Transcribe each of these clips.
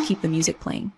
keep the music playing.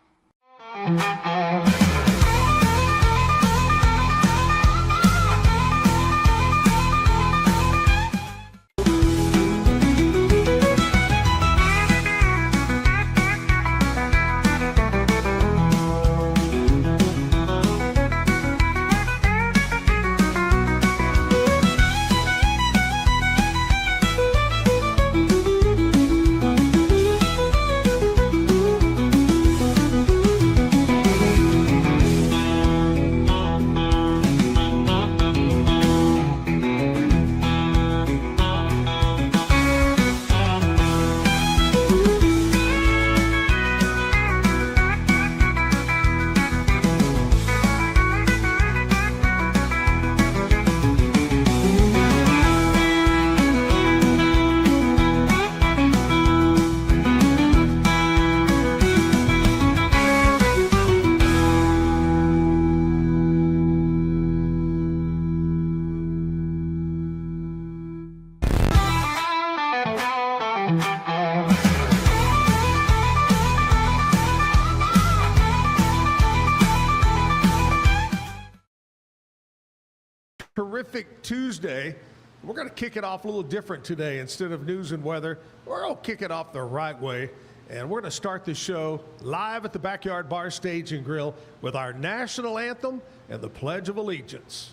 Terrific Tuesday. We're going to kick it off a little different today. Instead of news and weather, we're going to kick it off the right way. And we're going to start the show live at the Backyard Bar Stage and Grill with our national anthem and the Pledge of Allegiance.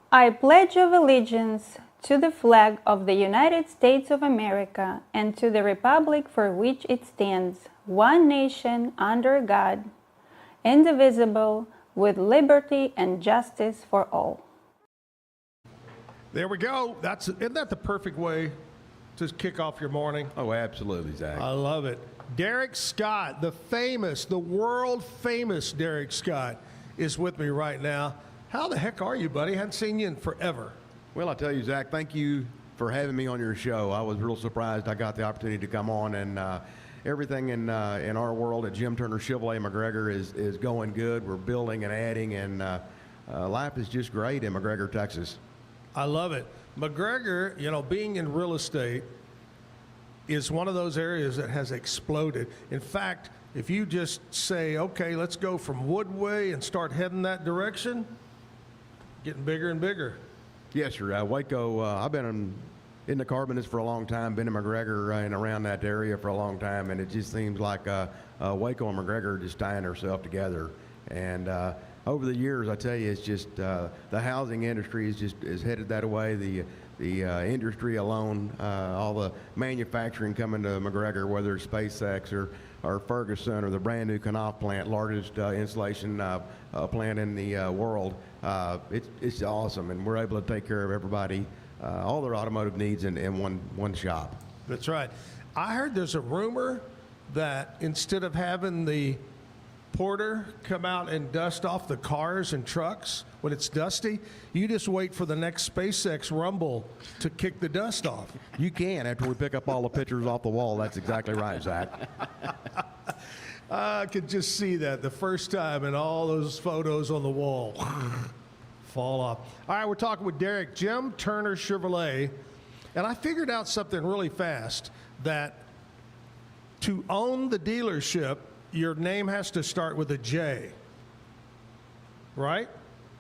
I pledge of allegiance to the flag of the United States of America and to the republic for which it stands, one nation under God, indivisible, with liberty and justice for all. There we go. Isn't that the perfect way to kick off your morning? Oh, absolutely, Zach. I love it. Derek Scott, the world famous Derek Scott, is with me right now. How the heck are you, buddy? Haven't seen you in forever. Well, I tell you, Zach, thank you for having me on your show. I was real surprised I got the opportunity to come on, and everything in our world at Jim Turner Chevrolet McGregor is going good. We're building and adding, and life is just great in McGregor, Texas. I love it. McGregor, being in real estate is one of those areas that has exploded. In fact, if you just say, okay, let's go from Woodway and start heading that direction, getting bigger and bigger. Yes, sir. Waco, I've been in the car business for a long time, been in McGregor and around that area for a long time, and it just seems like Waco and McGregor are just tying themselves together. And over the years, I tell you, it's just the housing industry is headed that way. The industry alone, all the manufacturing coming to McGregor, whether it's SpaceX or Ferguson or the brand new Knopf plant, largest insulation plant in the world. It's awesome, and we're able to take care of everybody, all their automotive needs in one shop. That's right. I heard there's a rumor that instead of having the porter come out and dust off the cars and trucks when it's dusty, you just wait for the next SpaceX rumble to kick the dust off. You can after we pick up all the pictures off the wall. That's exactly right, Zach. I could just see that the first time and all those photos on the wall fall off. All right, we're talking with Derek, Jim Turner Chevrolet, and I figured out something really fast, that to own the dealership, your name has to start with a J, right?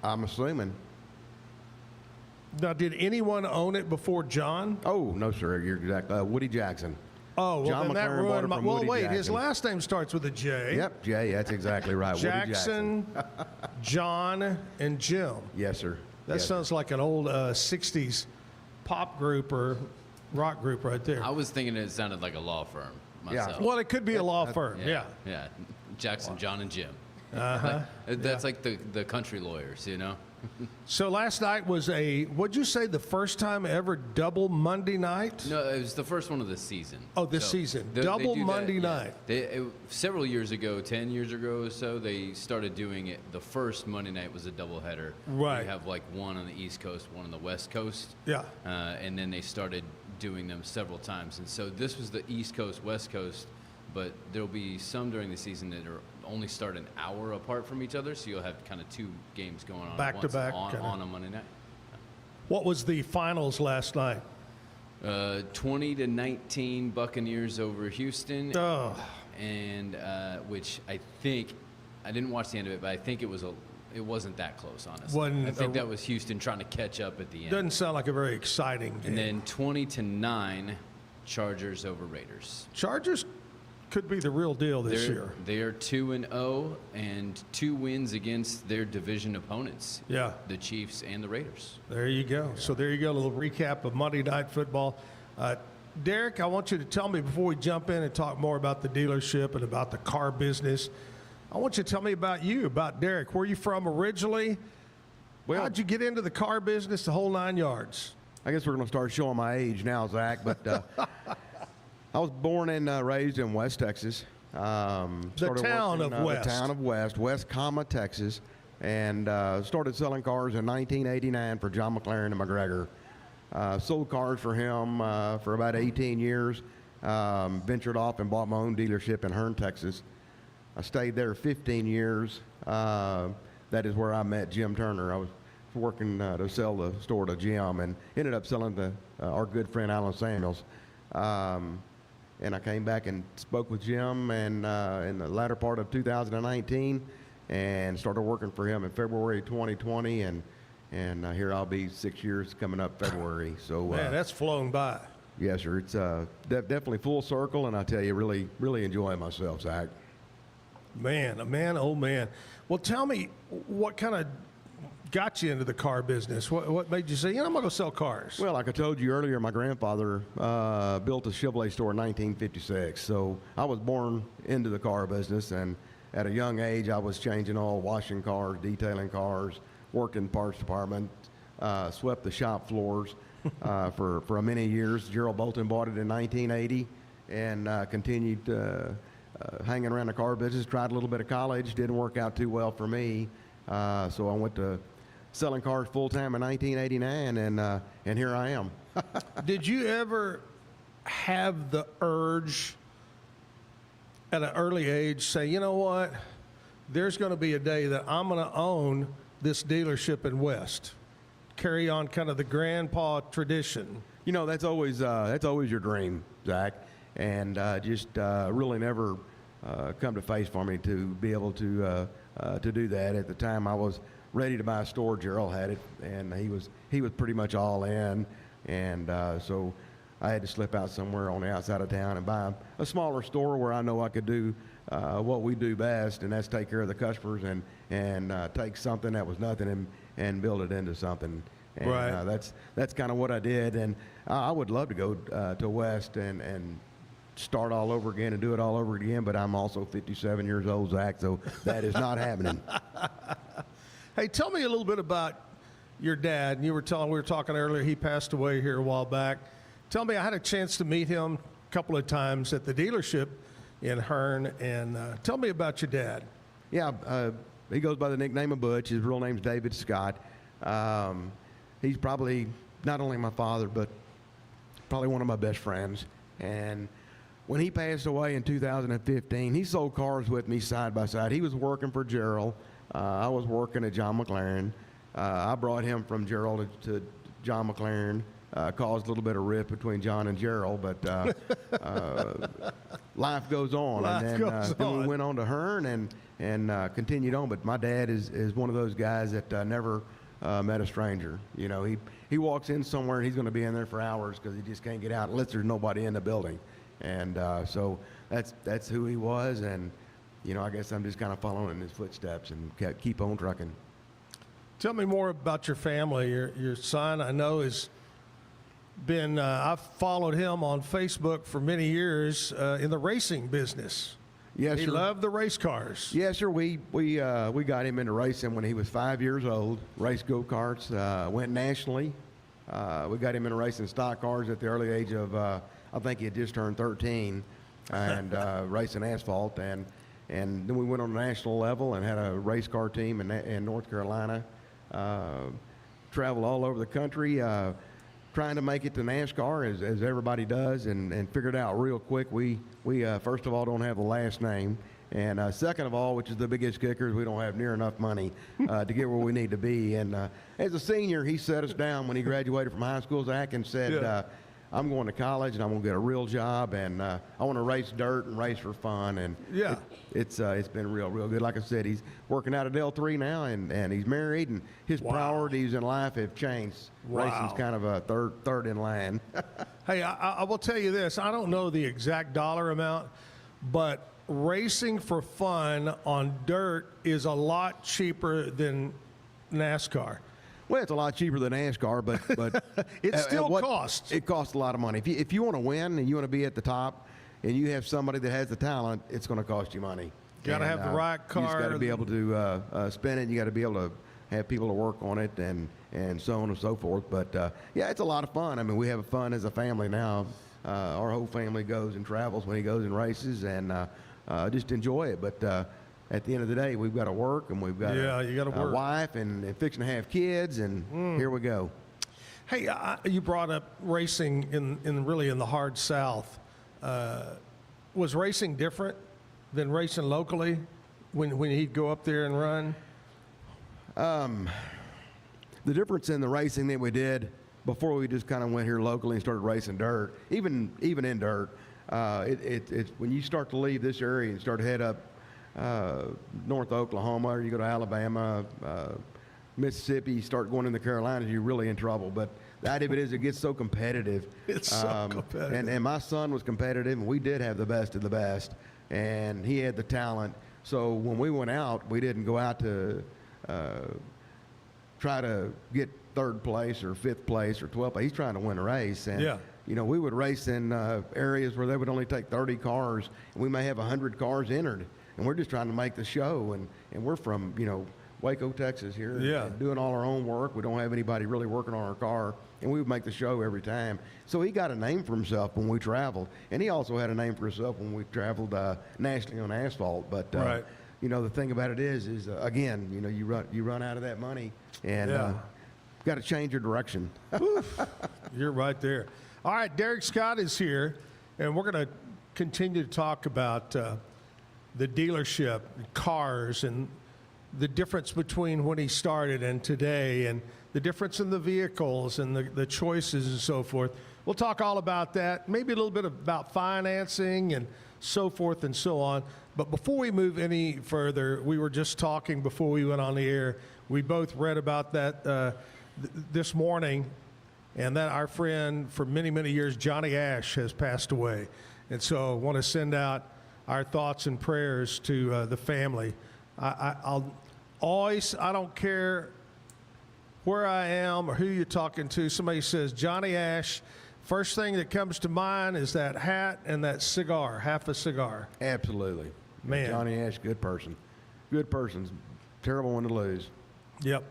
I'm assuming. Now, did anyone own it before John? Oh, no, sir. You're exact. Woody Jackson. Oh, well, John then that McLaren bought ruined it my... from Well, Woody wait, his Jackson. last name starts with a J. Yep, Jay, that's exactly right. Woody Jackson. Jackson, John, and Jim. Yes, sir. That Yes, sir. sounds like an old 60s pop group or rock group right there. I was thinking it sounded like a law firm myself. Well, it could be a law firm, yeah. Yeah. Jackson, John, and Jim. Uh-huh. That's like the country lawyers, you know? So last night was what'd you say, the first time ever double Monday night? No, it was the first one of the season. Oh, this season. Double do that, Monday night. Several years ago, 10 years ago or so, they started doing it. The first Monday night was a doubleheader. Right. You have like one on the East Coast, one on the West Coast. Yeah. And then they started doing them several times. And so this was the East Coast, West Coast, but there'll be some during the season that are only start an hour apart from each other, so you'll have kind of two games going on Back at to once back, on a Monday night. What was the finals last night? 20-19 Buccaneers over Houston, Oh, and which I think I didn't watch the end of it, but I think it wasn't that close, honestly. Wasn't I think a- that was Houston trying to catch up at the end. doesn't sound like a very exciting game. And then 20-9 Chargers over Raiders. Chargers could be the real deal this year. They are 2-0 and 2 wins against their division opponents. Yeah. The Chiefs and the Raiders. There you go. So there you go, a little recap of Monday Night Football. Derek, I want you to tell me before we jump in and talk more about the dealership and about the car business, I want you to tell me about you, about Derek. Where are you from originally? Well, How'd you get into the car business, the whole 9 yards? I guess we're going to start showing my age now, Zach, but I was born and raised in West Texas. Started town working, of West. The town of West, Texas, and started selling cars in 1989 for John McLaren and McGregor. Sold cars for him for about 18 years. Ventured off and bought my own dealership in Hearn, Texas. I stayed there 15 years. That is where I met Jim Turner. I was working to sell the store to Jim and ended up selling to our good friend Alan Samuels. And I came back and spoke with Jim and in the latter part of 2019 and started working for him in February 2020. And here I'll be 6 years coming up February. So Man, that's flown by. yes, sir. It's definitely full circle, and I tell you, really enjoying myself, Zach. Man, oh man. Well, tell me what kind of got you into the car business? What made you say, I'm going to sell cars? Well, like I told you earlier, my grandfather built a Chevrolet store in 1956. So I was born into the car business, and at a young age, I was changing oil, washing cars, detailing cars, worked in the parts department, swept the shop floors for many years. Gerald Bolton bought it in 1980 and continued hanging around the car business. Tried a little bit of college, didn't work out too well for me. So I went to selling cars full time in 1989, and here I am. Did you ever have the urge at an early age say, you know what, there's going to be a day that I'm going to own this dealership in West, carry on kind of the grandpa tradition? You know, that's always your dream, Zach, and just really never come to face for me to be able to do that. At the time, I was ready to buy a store. Gerald had it, and he was pretty much all in, and so I had to slip out somewhere on the outside of town and buy a smaller store where I know I could do what we do best, and that's take care of the customers and take something that was nothing and build it into something. And, Right. That's kind of what I did, and I would love to go to West and start all over again and do it all over again, but I'm also 57 years old, Zach, so that is not happening. Hey, tell me a little bit about your dad. We were talking earlier, he passed away here a while back. Tell me, I had a chance to meet him a couple of times at the dealership in Hearn, and tell me about your dad. Yeah, he goes by the nickname of Butch. His real name's David Scott. He's probably not only my father, but probably one of my best friends. And when he passed away in 2015, he sold cars with me side by side. He was working for Gerald. I was working at John McLaren. I brought him from Gerald to John McLaren. Caused a little bit of rift between John and Gerald, but life goes on. Then we went on to Hearn and continued on. But my dad is one of those guys that never met a stranger. You know, he walks in somewhere and he's going to be in there for hours because he just can't get out unless there's nobody in the building. And so that's who he was. And you know, I guess I'm just kind of following in his footsteps and keep on trucking. Tell me more about your family. Your son, I know, has been, I've followed him on Facebook for many years in the racing business. Yes, he sir. loved the race cars. Yes, sir. We got him into racing when he was 5 years old. Raced go-karts, went nationally. We got him into racing stock cars at the early age of, I think he had just turned 13, and racing asphalt. And then we went on the national level and had a race car team in North Carolina. Traveled all over the country. Trying to make it to NASCAR as everybody does, and figured out real quick we first of all don't have the last name, and second of all, which is the biggest kicker, is we don't have near enough money to get where we need to be. And as a senior, he set us down when he graduated from high school, Zach, and said, I'm going to college and I'm going to get a real job, and I want to race dirt and race for fun. And it's been real good. Like I said, he's working out at L3 now, and he's married, and his priorities in life have changed. Racing's kind of a third in line. Hey, I will tell you this. I don't know the exact dollar amount, but racing for fun on dirt is a lot cheaper than NASCAR. Well, it's a lot cheaper than NASCAR, but it still costs. It costs a lot of money. If you want to win and you want to be at the top, and you have somebody that has the talent, it's going to cost you money. You got to have the right car. You just got to be able to spin it. You got to be able to have people to work on it, and so on and so forth. But yeah, it's a lot of fun. I mean, we have fun as a family now. Our whole family goes and travels when he goes and races, and just enjoy it. But at the end of the day, we've got to work, and we've got a wife, and fixing to have kids, and here we go. Hey, you brought up racing in the hard South. Was racing different than racing locally when he'd go up there and run? The difference in the racing that we did before we just kind of went here locally and started racing dirt, even in dirt, it's when you start to leave this area and start to head up North Oklahoma, or you go to Alabama, Mississippi, you start going in the Carolinas, you're really in trouble. But the idea of it is it gets so competitive. It's so competitive. And my son was competitive, and we did have the best of the best, and he had the talent. So when we went out, we didn't go out to try to get third place or fifth place or 12th place. He's trying to win a race. And, you know, we would race in areas where they would only take 30 cars, and we may have 100 cars entered. And we're just trying to make the show, and we're from, you know, Waco, Texas here, and doing all our own work. We don't have anybody really working on our car, and we would make the show every time. So he got a name for himself when we traveled, and he also had a name for himself when we traveled nationally on asphalt. But you know, the thing about it is again, you know, you run out of that money, and got to change your direction. You're right there. All right, Derek Scott is here, and we're going to continue to talk about the dealership, cars, and the difference between when he started and today, and the difference in the vehicles and the choices and so forth. We'll talk all about that, maybe a little bit about financing and so forth and so on. But before we move any further, we were just talking before we went on the air. We both read about that this morning, and that our friend for many, many years, Johnny Ash, has passed away. And so I want to send out our thoughts and prayers to the family. I'll always, I don't care where I am or who you're talking to, somebody says Johnny Ash, first thing that comes to mind is that hat and that cigar, half a cigar. Absolutely. Man. Johnny Ash, good person. Good person. Terrible one to lose. Yep.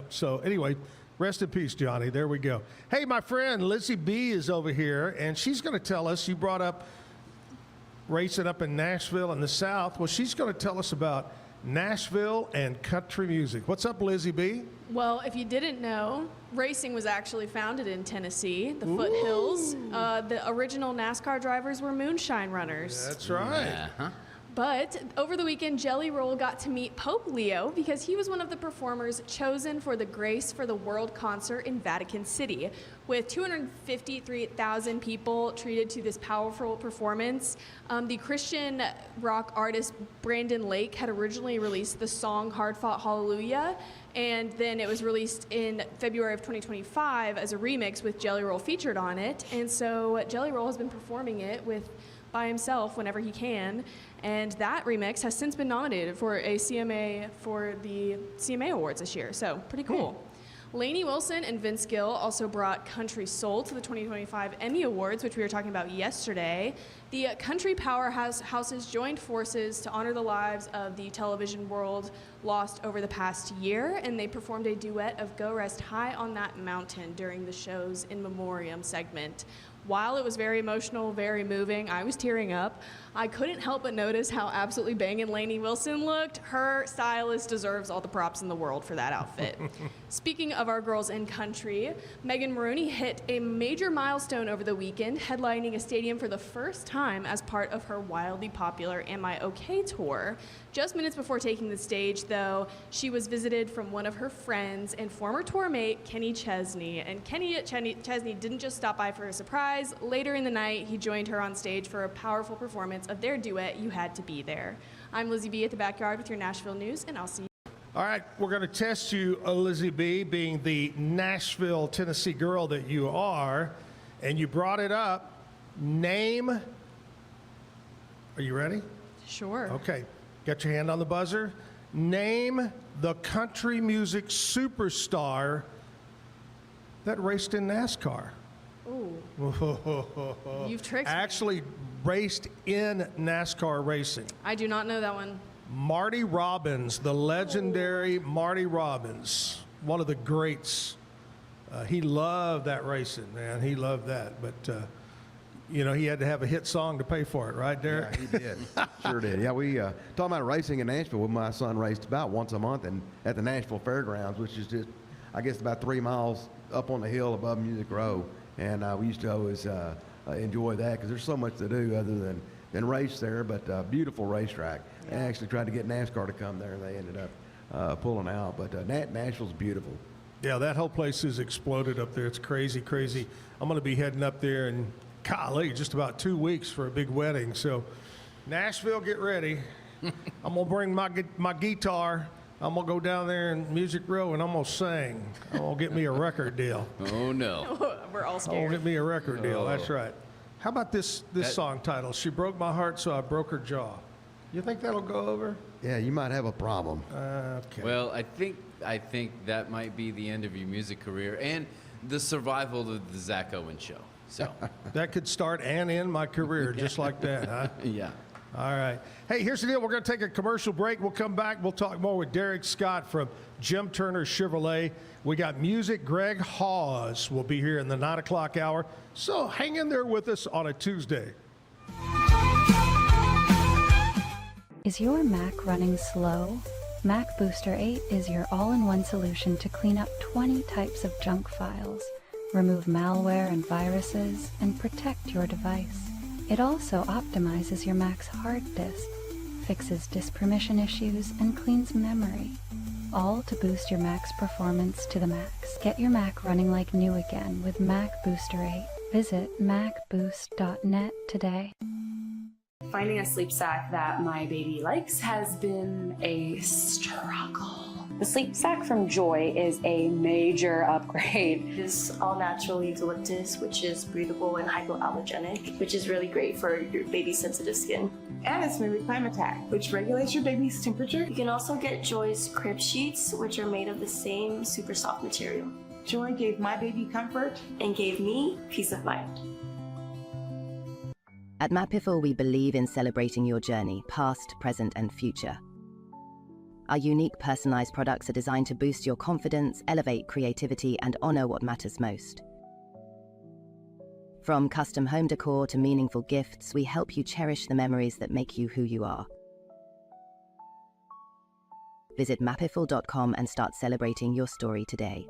So anyway, rest in peace, Johnny. There we go. Hey, my friend Lizzie B is over here, and she's going to tell us, you brought up racing up in Nashville in the South. Well, she's going to tell us about Nashville and country music. What's up, Lizzie B? Well, if you didn't know, racing was actually founded in Tennessee, the foothills. The original NASCAR drivers were moonshine runners. That's right. Uh-huh. But over the weekend, Jelly Roll got to meet Pope Leo because he was one of the performers chosen for the Grace for the World concert in Vatican City. With 253,000 people treated to this powerful performance, the Christian rock artist Brandon Lake had originally released the song Hard Fought Hallelujah, and then it was released in February of 2025 as a remix with Jelly Roll featured on it. And so Jelly Roll has been performing it by himself whenever he can, and that remix has since been nominated for a CMA for the CMA Awards this year, so pretty cool. Lainey Wilson and Vince Gill also brought Country Soul to the 2025 Emmy Awards, which we were talking about yesterday. The country powerhouses joined forces to honor the lives of the television world lost over the past year, and they performed a duet of Go Rest High on That Mountain during the show's In Memoriam segment. While it was very emotional, very moving, I was tearing up. I couldn't help but notice how absolutely banging Lainey Wilson looked. Her stylist deserves all the props in the world for that outfit. Speaking of our girls in country, Megan Maroney hit a major milestone over the weekend, headlining a stadium for the first time as part of her wildly popular Am I OK tour. Just minutes before taking the stage, though, she was visited from one of her friends and former tour mate, Kenny Chesney. And Kenny Chesney didn't just stop by for a surprise. Later in the night, he joined her on stage for a powerful performance of their duet, You Had to Be There. I'm Lizzie B at the Backyard with your Nashville news, and I'll see you. All right, we're going to test you, Lizzie B, being the Nashville, Tennessee girl that you are, and you brought it up. Name. Are you ready? Sure. Okay. Got your hand on the buzzer. Name the country music superstar that raced in NASCAR. Ooh. You've tricked me. Actually raced in NASCAR racing. I do not know that one. Marty Robbins, the legendary Marty Robbins, one of the greats. He loved that racing, man. He loved that. But, you know, he had to have a hit song to pay for it, right, Derek? Yeah, he did. Sure did. Yeah, we talking about racing in Nashville. Well, my son raced about once a month and at the Nashville Fairgrounds, which is just, I guess, about 3 miles up on the hill above Music Row. And we used to always enjoy that because there's so much to do other than race there. But beautiful racetrack. They actually tried to get NASCAR to come there, and they ended up pulling out. But Nashville's beautiful. Yeah, that whole place has exploded up there. It's crazy, crazy. I'm going to be heading up there in, golly, just about 2 weeks for a big wedding. So, Nashville, get ready. I'm going to bring my guitar. I'm going to go down there in Music Row, and I'm going to sing. I'm going to get me a record deal. Oh, no. We're all I'm going scared. to get me a record deal. That's right. How about this song title? She broke my heart, so I broke her jaw. You think that'll go over? Yeah, you might have a problem. Okay. Well, I think that might be the end of your music career and the survival of the Zack Owen show. So That could start and end my career just like that, huh? yeah. All right. Hey, here's the deal. We're going to take a commercial break. We'll come back. We'll talk more with Derek Scott from Jim Turner Chevrolet. We got music. Greg Haws will be here in the 9 o'clock hour. So hang in there with us on a Tuesday. Is your Mac running slow? Mac Booster 8 is your all-in-one solution to clean up 20 types of junk files, remove malware and viruses, and protect your device. It also optimizes your Mac's hard disk, fixes disk permission issues, and cleans memory, all to boost your Mac's performance to the max. Get your Mac running like new again with Mac Booster 8. Visit macboost.net today. Finding a sleep sack that my baby likes has been a struggle. The sleep sack from Joy is a major upgrade. It's all natural eucalyptus, which is breathable and hypoallergenic, which is really great for your baby's sensitive skin. And it's made with Climatech, which regulates your baby's temperature. You can also get Joy's crib sheets, which are made of the same super soft material. Joy gave my baby comfort and gave me peace of mind. At Mapiful, we believe in celebrating your journey, past, present, and future. Our unique personalized products are designed to boost your confidence, elevate creativity, and honor what matters most. From custom home decor to meaningful gifts, we help you cherish the memories that make you who you are. Visit mapiful.com and start celebrating your story today.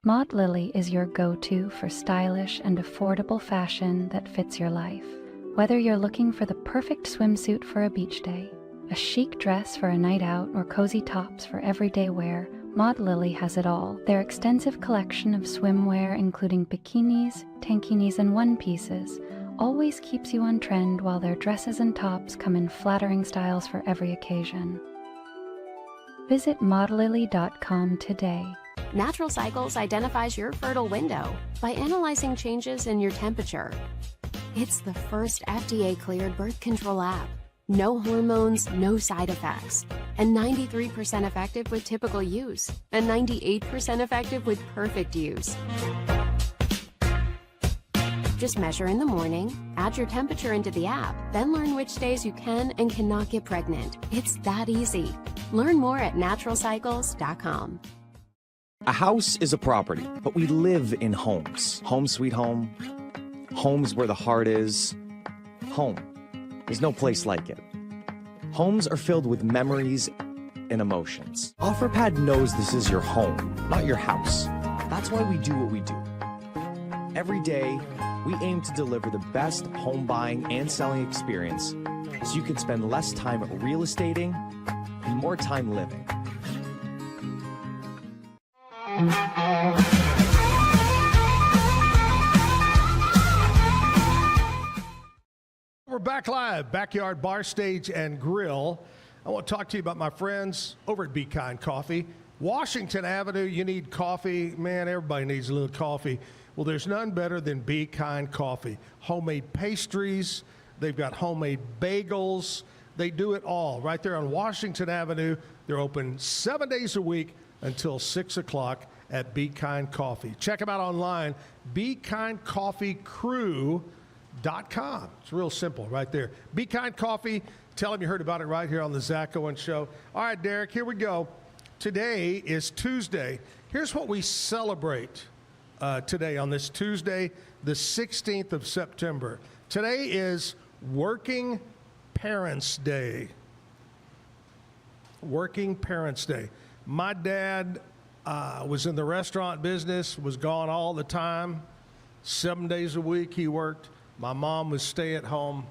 Maud Lily is your go-to for stylish and affordable fashion that fits your life. Whether you're looking for the perfect swimsuit for a beach day, a chic dress for a night out, or cozy tops for everyday wear, Maud Lily has it all. Their extensive collection of swimwear, including bikinis, tankinis, and one-pieces, always keeps you on trend, while their dresses and tops come in flattering styles for every occasion. Visit maudlily.com today. Natural Cycles identifies your fertile window by analyzing changes in your temperature. It's the first FDA-cleared birth control app. No hormones, no side effects, and 93% effective with typical use, and 98% effective with perfect use. Just measure in the morning, add your temperature into the app, then learn which days you can and cannot get pregnant. It's that easy. Learn more at naturalcycles.com. A house is a property, but we live in homes. Home sweet home. Homes where the heart is. Home. There's no place like it. Homes are filled with memories and emotions. OfferPad knows this is your home, not your house. That's why we do what we do. Every day, we aim to deliver the best home buying and selling experience so you can spend less time real estating and more time living. We're back live, Backyard Bar, Stage, and Grill. I want to talk to you about my friends over at Be Kind Coffee. Washington Avenue, you need coffee. Man, everybody needs a little coffee. Well, there's none better than Be Kind Coffee. Homemade pastries. They've got homemade bagels. They do it all right there on Washington Avenue. They're open 7 days a week until 6 o'clock at Be Kind Coffee. Check them out online, BeKindCoffeeCrew.com. It's real simple right there. Be Kind Coffee. Tell them you heard about it right here on the Zack Owen Show. All right, Derek, here we go. Today is Tuesday. Here's what we celebrate today on this Tuesday, the 16th of September. Today is Working Parents Day. Working Parents Day. My dad was in the restaurant business, was gone all the time. 7 days a week he worked. My mom was stay at home.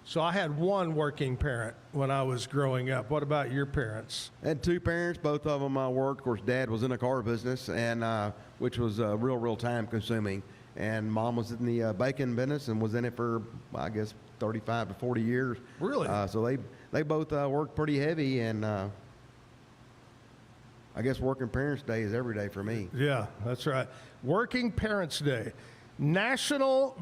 So I had one working parent when I was growing up. What about your parents? I had two parents, both of them worked. Of course, Dad was in the car business, and which was real time consuming. And Mom was in the bacon business and was in it for, I guess, 35 to 40 years. Really? So they both worked pretty heavy, and I guess Working Parents Day is every day for me. Yeah, that's right. Working Parents Day. National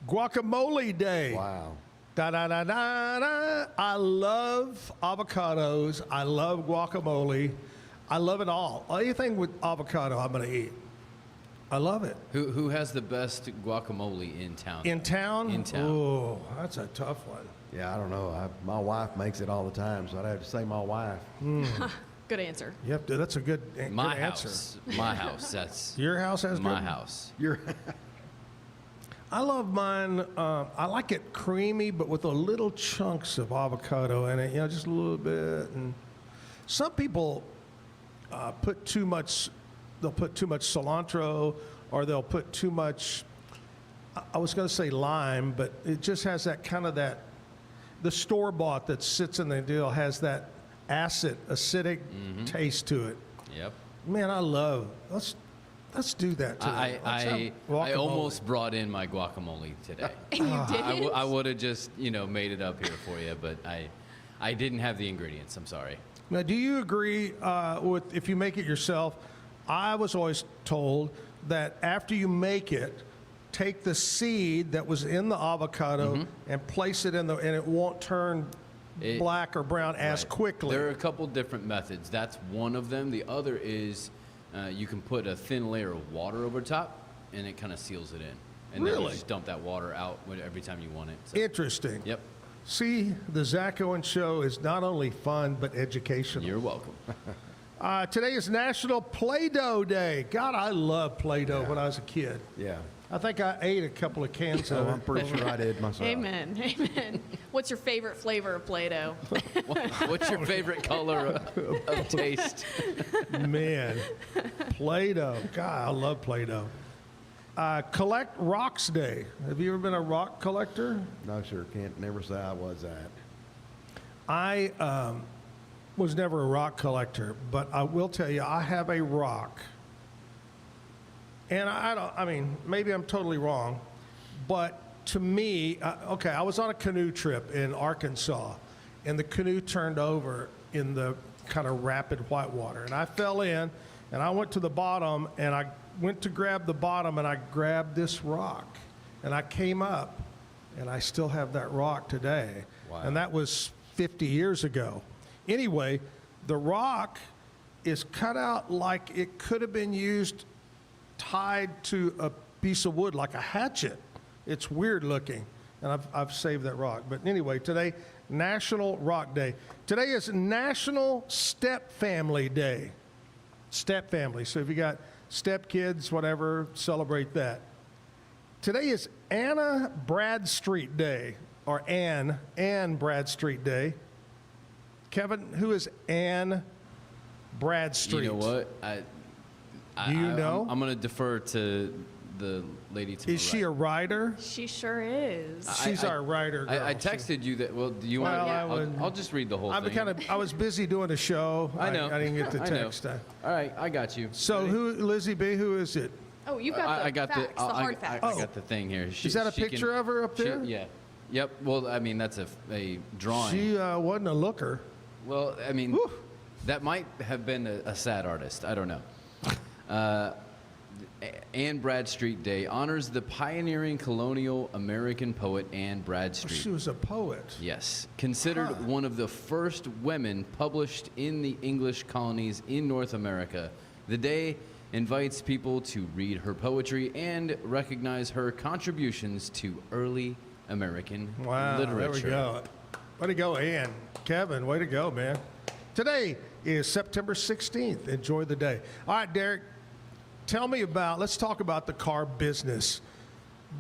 Guacamole Day. Wow. Da, da, da, da, da. I love avocados. I love guacamole. I love it all. Anything with avocado, I'm going to eat. I love it. Who has the best guacamole in town? In town? In town. Oh, that's a tough one. Yeah, I don't know. My wife makes it all the time, so I'd have to say my wife. Good answer. Yep, that's a good answer. My house. That's your house has my good? house. I love mine. I like it creamy, but with a little chunks of avocado in it. You know, just a little bit. And some people put too much. They'll put too much cilantro, or they'll put too much. I was going to say lime, but it just has that kind of that. The store bought that sits in the deal has that acidic taste to it. Yep. Man, I love. Let's do that today. I almost brought in my guacamole today. And you didn't? I would have just made it up here for you, but I didn't have the ingredients. I'm sorry. Now, do you agree with if you make it yourself? I was always told that after you make it, take the seed that was in the avocado and place it in and it won't turn black or brown as quickly. There are a couple different methods. That's one of them. The other is you can put a thin layer of water over top, and it kind of seals it in. And then you just dump that water out every time you want it. So. Interesting. Yep. See, the Zack Owen Show is not only fun, but educational. You're welcome. Today is National Play-Doh Day. God, I loved Play-Doh when I was a kid. Yeah. I think I ate a couple of cans So of I'm it. pretty sure I did myself. Amen. Amen. What's your favorite flavor of Play-Doh? What's your favorite color of taste? Man, Play-Doh. God, I love Play-Doh. Collect Rocks Day. Have you ever been a rock collector? No, sir. Can't never say I was that. I was never a rock collector, but I will tell you, I have a rock. And I mean, maybe I'm totally wrong, but to me, okay, I was on a canoe trip in Arkansas, and the canoe turned over in the kind of rapid whitewater, and I fell in, and I went to the bottom, and I went to grab the bottom, and I grabbed this rock, and I came up, and I still have that rock today. Wow. And that was 50 years ago. Anyway, the rock is cut out like it could have been used tied to a piece of wood like a hatchet. It's weird looking, and I've saved that rock. But anyway, today, National Rock Day. Today is National Step Family Day. Step family. So if you got step kids, whatever, celebrate that. Today is Anna Bradstreet Day, or Anne Bradstreet Day. Kevin, who is Anne Bradstreet? You know what? Do you know? I'm going to defer to the lady to my Is she a right. writer? She sure is. She's our writer girl. I texted you that. Well, do you Well, want? I'll just read the whole thing. I was busy doing a show. I know. I didn't get the I know. text. All right, I got you. So Ready? who, Lizzie B, who is it? Oh, you got the I got facts, the hard facts. I got the thing here. Is that a picture of her up there? Yeah. Yep. Well, I mean, that's a drawing. She wasn't a looker. Well, I mean, that might have been a sad artist. I don't know. Anne Bradstreet Day honors the pioneering colonial American poet Anne Bradstreet. She was a poet. Yes. Considered one of the first women published in the English colonies in North America, the day invites people to read her poetry and recognize her contributions to early American literature. There we go. Way to go, Ann. Kevin, way to go, man. Today is September 16th. Enjoy the day. All right, Derek, let's talk about the car business.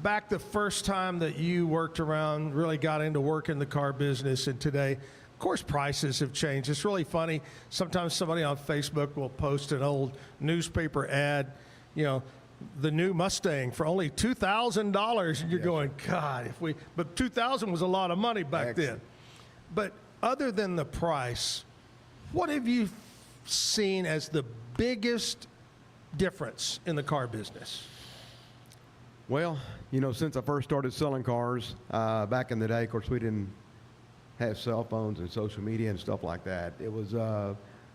Back the first time that you worked around, really got into work in the car business, and today, of course, prices have changed. It's really funny. Sometimes somebody on Facebook will post an old newspaper ad, the new Mustang for only $2,000, and you're going, God, but $2,000 was a lot of money back then. But other than the price, what have you seen as the biggest difference in the car business? Well, since I first started selling cars back in the day, of course, we didn't have cell phones and social media and stuff like that. It was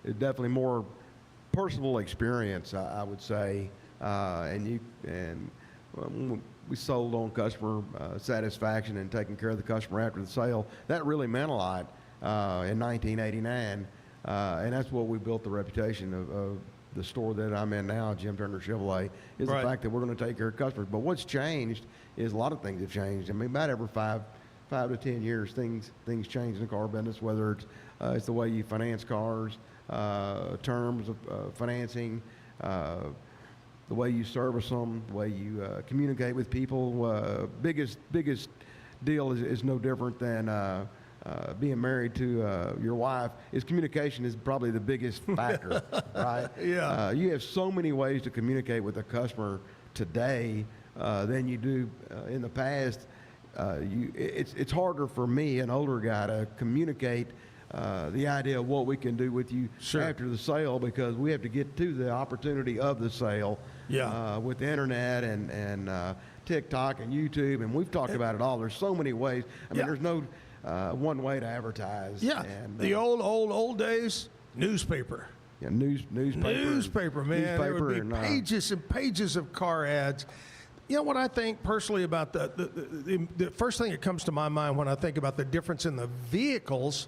definitely more personal experience, I would say. We sold on customer satisfaction and taking care of the customer after the sale. That really meant a lot in 1989, and that's what we built the reputation of the store that I'm in now, Jim Turner Chevrolet, is the fact that we're going to take care of customers. But what's changed is a lot of things have changed. I mean, about every five to 10 years, things change in the car business, whether it's the way you finance cars, terms of financing, the way you service them, the way you communicate with people. Biggest deal is no different than being married to your wife. Communication is probably the biggest factor, right? Yeah. You have so many ways to communicate with a customer today than you do in the past. It's harder for me, an older guy, to communicate the idea of what we can do with you after the sale, because we have to get to the opportunity of the sale with the internet and TikTok and YouTube, and we've talked about it all. There's so many ways. I mean, there's no one way to advertise. Yeah, and, the old days, newspaper. Yeah, newspaper, man. Newspaper, there would be pages and pages of car ads. You know what I think personally about the first thing that comes to my mind when I think about the difference in the vehicles,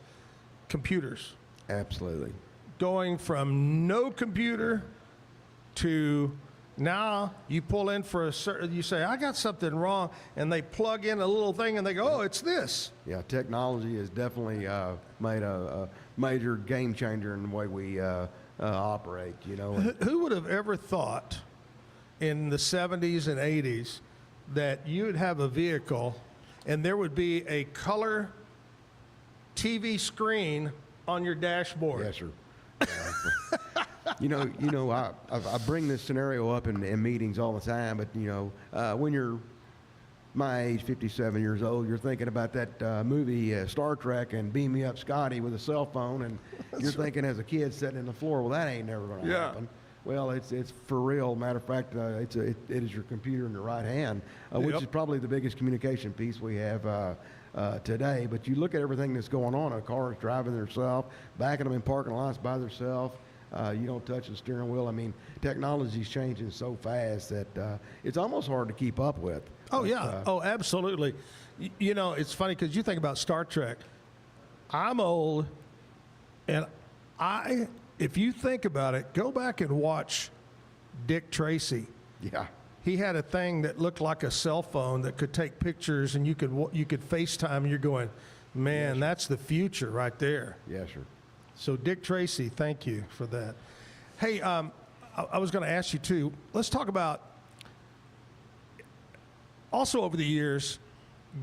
computers. Absolutely. Going from no computer to now you pull in for you say, I got something wrong, and they plug in a little thing and they go, oh, it's this. Yeah, technology has definitely made a major game changer in the way we operate, Who would have ever thought in the 70s and 80s that you would have a vehicle and there would be a color TV screen on your dashboard. Yes, sir. I bring this scenario up in meetings all the time, but when you're my age, 57 years old, you're thinking about that movie Star Trek and Beam Me Up Scotty with a cell phone, and you're thinking as a kid sitting in the floor, well, that ain't never going to happen. Well, it's for real. Matter of fact, it is your computer in your right hand, which is probably the biggest communication piece we have today. But you look at everything that's going on. A car is driving themselves, backing them in parking lots by themselves. You don't touch the steering wheel. I mean, technology's changing so fast that it's almost hard to keep up with. Oh, yeah. Oh, absolutely. It's funny because you think about Star Trek. I'm old, and if you think about it, go back and watch Dick Tracy. Yeah. He had a thing that looked like a cell phone that could take pictures, and you could FaceTime, and you're going, man, that's the future right there. Yes, sir. So Dick Tracy, thank you for that. Hey, I was going to ask you too. Let's talk about also over the years,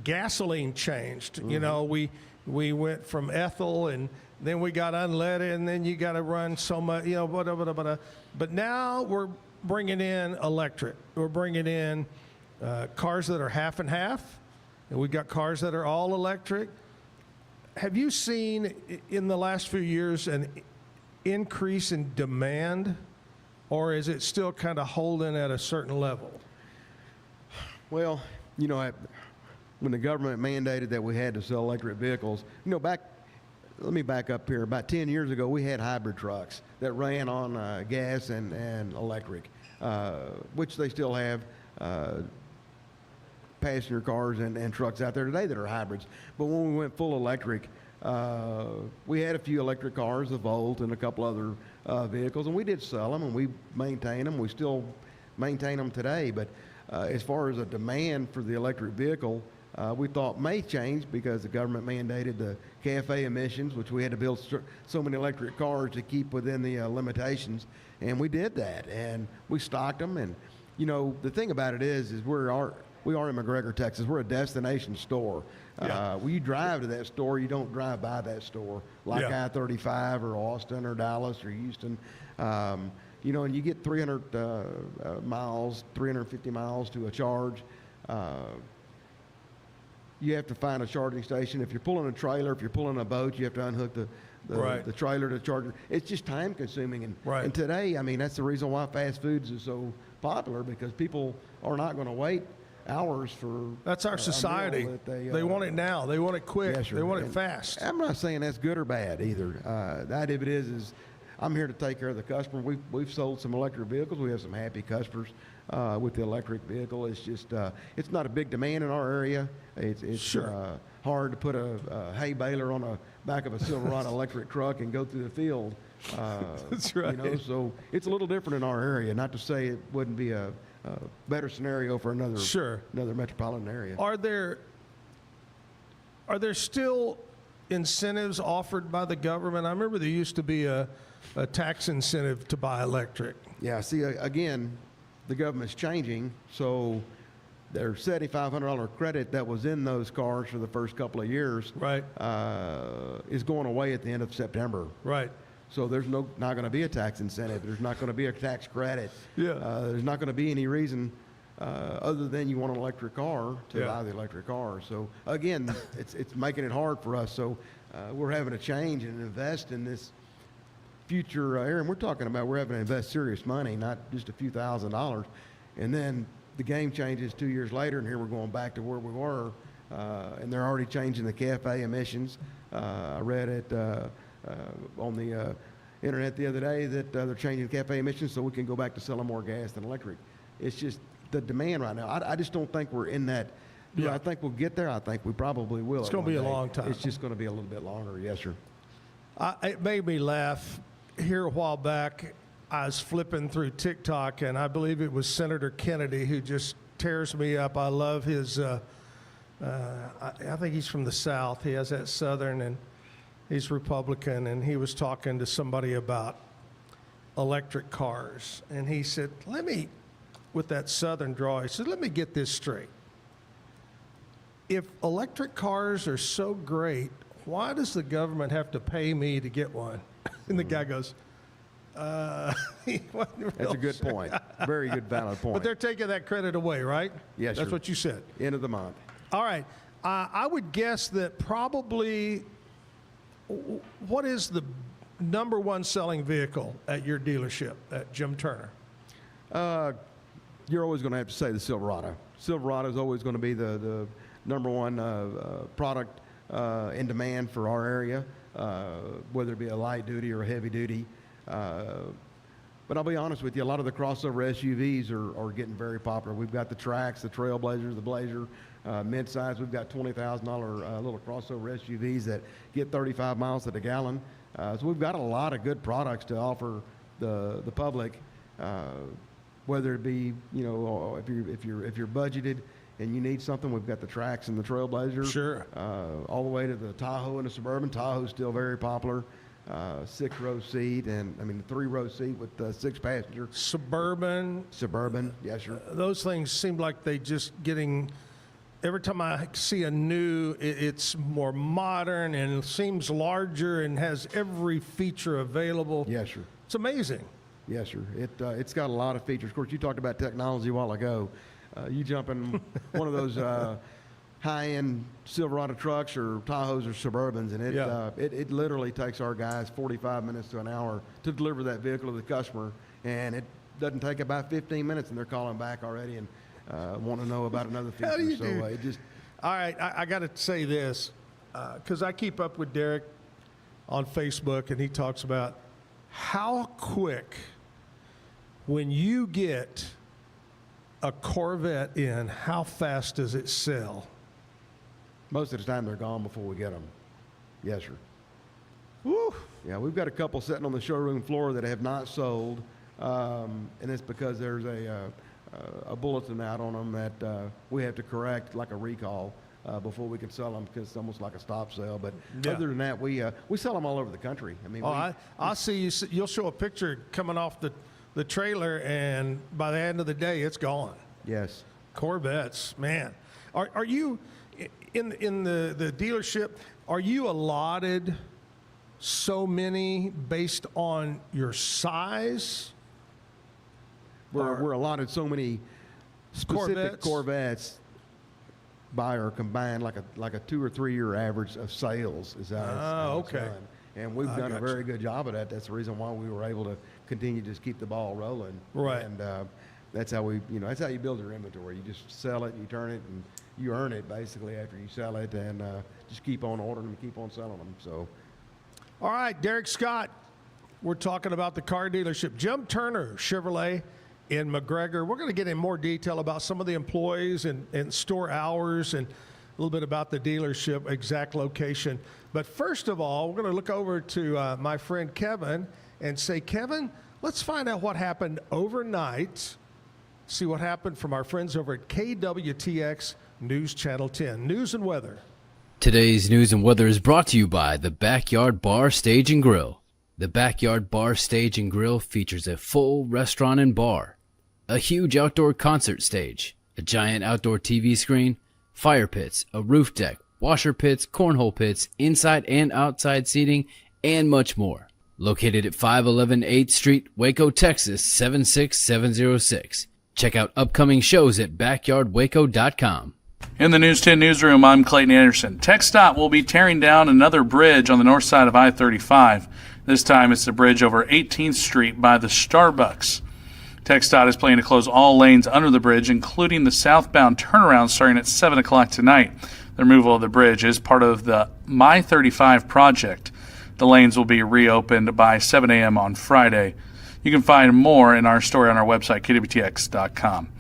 gasoline changed. Mm-hmm. We went from ethyl, and then we got unleaded, and then you got to run so much, But now we're bringing in electric. We're bringing in cars that are half and half, and we've got cars that are all electric. Have you seen in the last few years an increase in demand, or is it still kind of holding at a certain level? Well, when the government mandated that we had to sell electric vehicles, let me back up here. About 10 years ago, we had hybrid trucks that ran on gas and electric, which they still have. Passenger cars and trucks out there today that are hybrids. But when we went full electric, we had a few electric cars, the Volt and a couple other vehicles, and we did sell them and we maintained them. We still maintain them today. But as far as a demand for the electric vehicle, we thought may change because the government mandated the CAFE emissions, which we had to build so many electric cars to keep within the limitations. And we did that, and we stocked them. And, the thing about it is we are in McGregor, Texas. We're a destination store. When you drive to that store, you don't drive by that store like I-35 or Austin or Dallas or Houston. And you get 300 miles, 350 miles to a charge. You have to find a charging station. If you're pulling a trailer, if you're pulling a boat, you have to unhook the trailer to charge it. It's just time consuming. And today, that's the reason why fast foods is so popular, because people are not going to wait hours for. That's our society. They want it now. They want it quick. Yes, they want it fast. I'm not saying that's good or bad either. The idea of it is I'm here to take care of the customer. We've sold some electric vehicles. We have some happy customers with the electric vehicle. It's just it's not a big demand in our area. It's hard to put a hay baler on the back of a Silverado electric truck and go through the field. That's right. So it's a little different in our area. Not to say it wouldn't be a better scenario for another metropolitan area. Are there still incentives offered by the government? I remember there used to be a tax incentive to buy electric. Yeah. See, again, the government's changing, so their $7,500 credit that was in those cars for the first couple of years, is going away at the end of September. Right. So there's not going to be a tax incentive. There's not going to be a tax credit. There's not going to be any reason other than you want an electric car to buy the electric car. So again, it's making it hard for us. So we're having to change and invest in this future area. And we're having to invest serious money, not just a few $1,000s. And then the game changes 2 years later, and here we're going back to where we were. And they're already changing the CAFE emissions. I read it on the internet the other day that they're changing CAFE emissions so we can go back to selling more gas than electric. It's just the demand right now. I just don't think we're in that. I think we'll get there. I think we probably will. It's going to be a long time. It's just going to be a little bit longer. Yes, sir. It made me laugh. Here a while back, I was flipping through TikTok, and I believe it was Senator Kennedy who just tears me up. I love his, I think he's from the South. He has that Southern, and he's Republican, and he was talking to somebody about electric cars. And he said, with that Southern draw, he said, let me get this straight. if electric cars are so great, why does the government have to pay me to get one? And the guy goes, he wasn't That's a real good sure. point. Very good, valid point. But they're taking that credit away, right? Yes, That's sir. what you said. End of the month. All right. I would guess that probably, what is the number one selling vehicle at your dealership at Jim Turner? You're always going to have to say the Silverado. Silverado is always going to be the number one product in demand for our area, whether it be a light duty or a heavy duty. But I'll be honest with you, a lot of the crossover SUVs are getting very popular. We've got the Trax, the Trailblazers, the Blazer, midsize. We've got $20,000 little crossover SUVs that get 35 miles to the gallon. So we've got a lot of good products to offer the public, whether it be, you know, if you're budgeted and you need something, we've got the Trax and the Trailblazer. Sure. All the way to the Tahoe and the Suburban. Tahoe's still very popular. 6-row seat, and I mean 3-row seat with 6-passenger. Suburban. Yes, sir. Those things seem like they just getting. Every time I see a new, it's more modern and seems larger and has every feature available. Yes, sir. It's amazing. Yes, sir. It's got a lot of features. Of course, you talked about technology a while ago. You jump in one of those high-end Silverado trucks or Tahoes or Suburbans, and it literally takes our guys 45 minutes to an hour to deliver that vehicle to the customer, and it doesn't take about 15 minutes, and they're calling back already and want to know about another feature. How do you so do? it just All right, I got to say this because I keep up with Derek on Facebook, and he talks about how quick when you get a Corvette in, how fast does it sell? most of the time they're gone before we get them. Yes, sir. Woo. Yeah, we've got a couple sitting on the showroom floor that have not sold, and it's because there's a bulletin out on them that we have to correct, like a recall, before we can sell them, because it's almost like a stop sale. But other than that, we sell them all over the country. I mean, I'll see you. You'll show a picture coming off the trailer, and by the end of the day, it's gone. Yes. Corvettes, man. Are you in the dealership? Are you allotted so many based on your size? We're allotted so many specific Corvettes by our combined like a 2 or 3 year average of sales is how it's done. And we've done a very good job of that. That's the reason why we were able to continue to just keep the ball rolling. Right. And that's how that's how you build your inventory. You just sell it, you turn it, and you earn it basically after you sell it, and just keep on ordering them, keep on selling them. So. All right, Derek Scott, we're talking about the car dealership, Jim Turner Chevrolet in McGregor. We're going to get in more detail about some of the employees and store hours and a little bit about the dealership exact location. But first of all, we're going to look over to my friend Kevin and say, Kevin, let's find out what happened overnight. See what happened from our friends over at KWTX News Channel 10. News and weather. Today's news and weather is brought to you by the Backyard Bar, Stage and Grill. The Backyard Bar, Stage and Grill features a full restaurant and bar, a huge outdoor concert stage, a giant outdoor TV screen, fire pits, a roof deck, washer pits, cornhole pits, inside and outside seating, and much more. Located at 511 8th Street, Waco, Texas, 76706. Check out upcoming shows at backyardwaco.com. In the News 10 newsroom, I'm Clayton Anderson. TxDOT will be tearing down another bridge on the north side of I-35. This time it's the bridge over 18th Street by the Starbucks. TxDOT is planning to close all lanes under the bridge, including the southbound turnaround starting at 7 o'clock tonight. The removal of the bridge is part of the My35 project. The lanes will be reopened by 7 a.m. on Friday. You can find more in our story on our website, kwtx.com.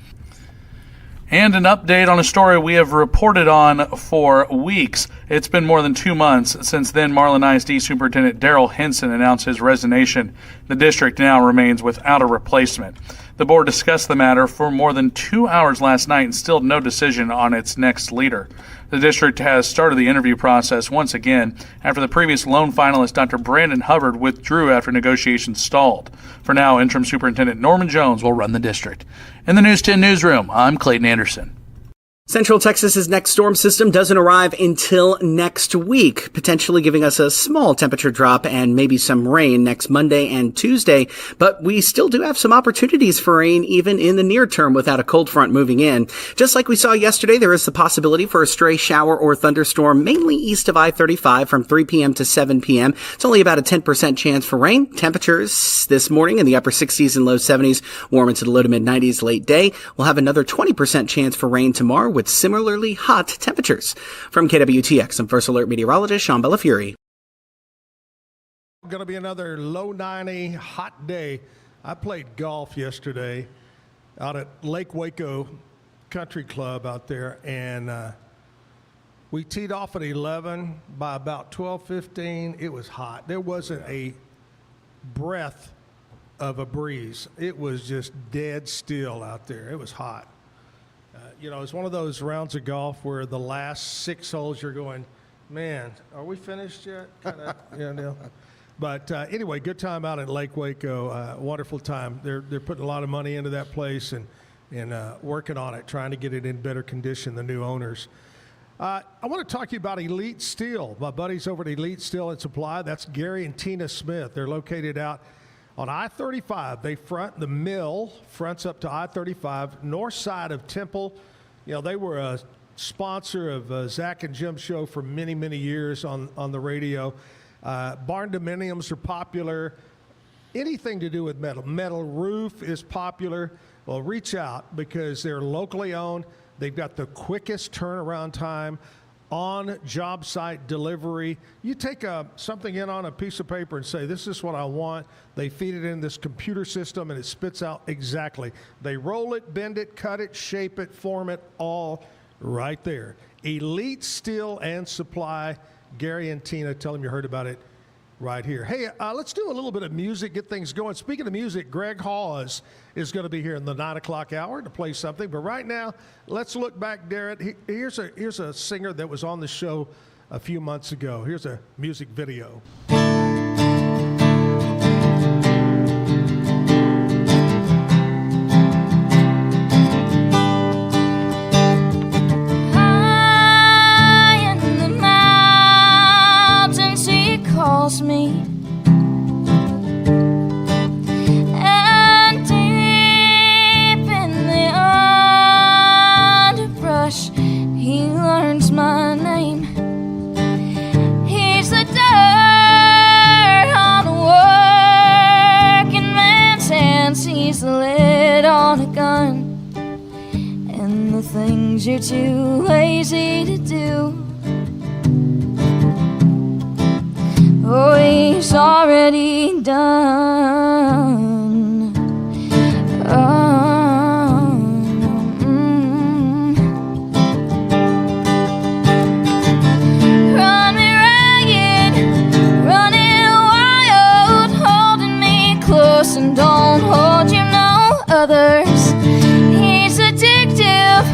And an update on a story we have reported on for weeks. It's been more than 2 months since then Marlin ISD Superintendent Daryl Henson announced his resignation. The district now remains without a replacement. The board discussed the matter for more than 2 hours last night and still no decision on its next leader. The district has started the interview process once again after the previous lone finalist, Dr. Brandon Hubbard, withdrew after negotiations stalled. For now, Interim Superintendent Norman Jones will run the district. In the News 10 newsroom, I'm Clayton Anderson. Central Texas's next storm system doesn't arrive until next week, potentially giving us a small temperature drop and maybe some rain next Monday and Tuesday. But we still do have some opportunities for rain even in the near term without a cold front moving in. Just like we saw yesterday, there is the possibility for a stray shower or thunderstorm mainly east of I-35 from 3 p.m. to 7 p.m. It's only about a 10% chance for rain. Temperatures this morning in the upper 60s and low 70s, warm into the low to mid 90s late day. We'll have another 20% chance for rain tomorrow with similarly hot temperatures. From KWTX, I'm First Alert meteorologist Sean Bellafury. Going to be another low 90 hot day. I played golf yesterday out at Lake Waco Country Club out there, and we teed off at 11. By about 12:15, it was hot. There wasn't a breath of a breeze. It was just dead still out there. It was hot. It's one of those rounds of golf where the last 6 holes you're going, man, are we finished yet? But anyway, good time out at Lake Waco. Wonderful time. They're putting a lot of money into that place and working on it, trying to get it in better condition, the new owners. I want to talk to you about Elite Steel. My buddies over at Elite Steel and Supply, that's Gary and Tina Smith. They're located out on I-35. They front, the mill fronts up to I-35, north side of Temple. They were a sponsor of Zach and Jim's show for many, many years on the radio. Barn dominiums are popular. Anything to do with metal. Metal roof is popular. Well, reach out because they're locally owned. They've got the quickest turnaround time on job site delivery. You take something in on a piece of paper and say, this is what I want. They feed it in this computer system and it spits out exactly. They roll it, bend it, cut it, shape it, form it, all right there. Elite Steel and Supply. Gary and Tina, tell them you heard about it right here. Hey, let's do a little bit of music, get things going. Speaking of music, Greg Haws is going to be here in the 9 o'clock hour to play something. But right now, let's look back, Darren. Here's a singer that was on the show a few months ago. Here's a music video. Me and deep in the underbrush he learns my name. He's the dirt on a working man's hands. He's the lid on a gun and the things you're too lazy to do. Oh, he's already done. Run me ragged, running wild, holding me close and don't hold you no others. He's addictive,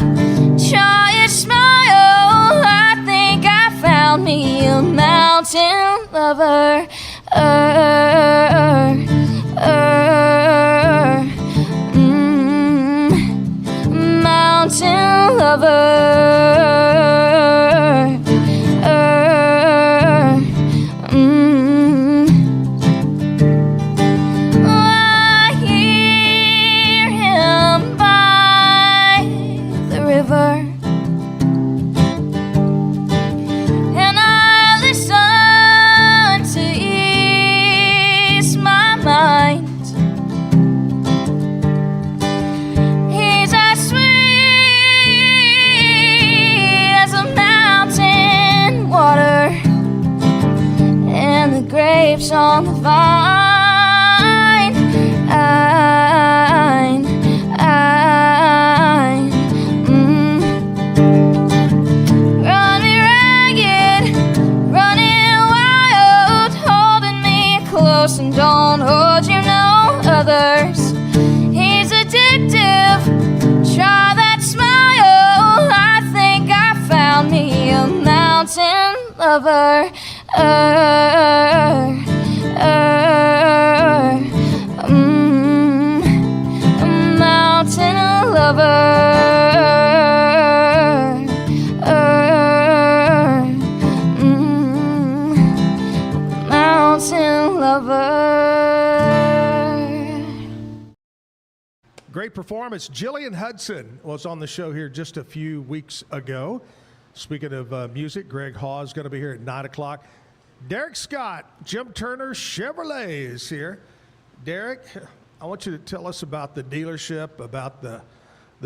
try and smile. I think I found me a mountain lover, mountain lover, I hear him by the river. He's as sweet as a mountain water and the grapes on the vine. Run me ragged, running wild, holding me close and don't hold you no others. He's addictive, try that smile. I think I found me a mountain lover, a mountain lover. lover. Great performance. Jillian Hudson was on the show here just a few weeks ago. Speaking of music, Greg Haws is going to be here at 9 o'clock. Derek Scott, Jim Turner Chevrolet is here. Derek, I want you to tell us about the dealership, about the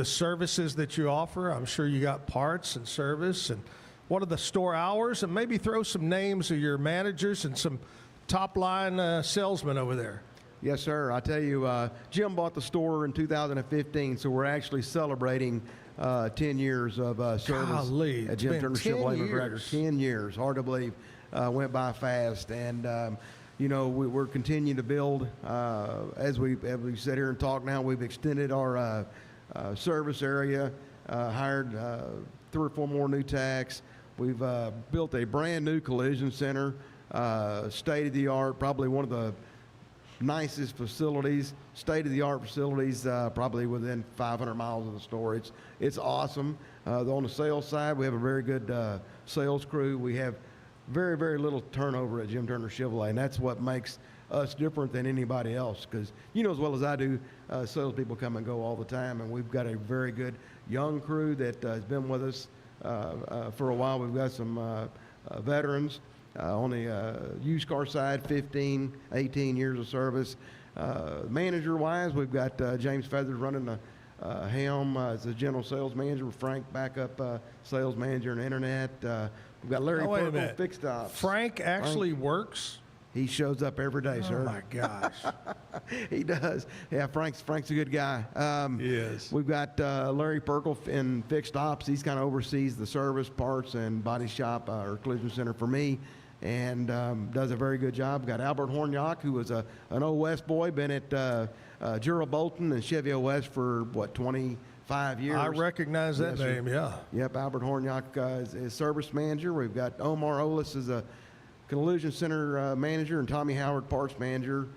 services that you offer. I'm sure you got parts and service, and what are the store hours, and maybe throw some names of your managers and some top-line salesmen over there. Yes, sir. I tell you, Jim bought the store in 2015, so we're actually celebrating 10 years of service Golly, at Jim it's been Turner 10 Chevrolet years. McGregor. 10 years. Hard to believe. Went by fast. And, we're continuing to build. As we sit here and talk now, we've extended our service area, hired 3 or 4 more new techs. We've built a brand new collision center, state-of-the-art, probably one of the nicest facilities, state-of-the-art facilities, probably within 500 miles of the store. It's awesome. On the sales side, we have a very good sales crew. We have very, very little turnover at Jim Turner Chevrolet, and that's what makes us different than anybody else, because you know as well as I do, salespeople come and go all the time, and we've got a very good young crew that has been with us for a while. We've got some veterans. On the used car side, 15, 18 years of service. Manager-wise, we've got James Feathers running the helm as the general sales manager, Frank backup sales manager and internet. We've got Larry Purple, fixed ops. Frank actually works? He shows up every day, sir. Oh, my gosh. He does. Yeah, Frank's a good guy. Yes. We've got Larry Perkle in fixed ops. He's kind of oversees the service, parts, and body shop or collision center for me, and does a very good job. Got Albert Hornyak, who was an old West boy, been at Gerald Bolton and Chevy West for, 25 years. I recognize that name, yeah. Yep, Albert Hornyak is service manager. We've got Omar Olis as a collision center manager, and Tommy Howard parts manager.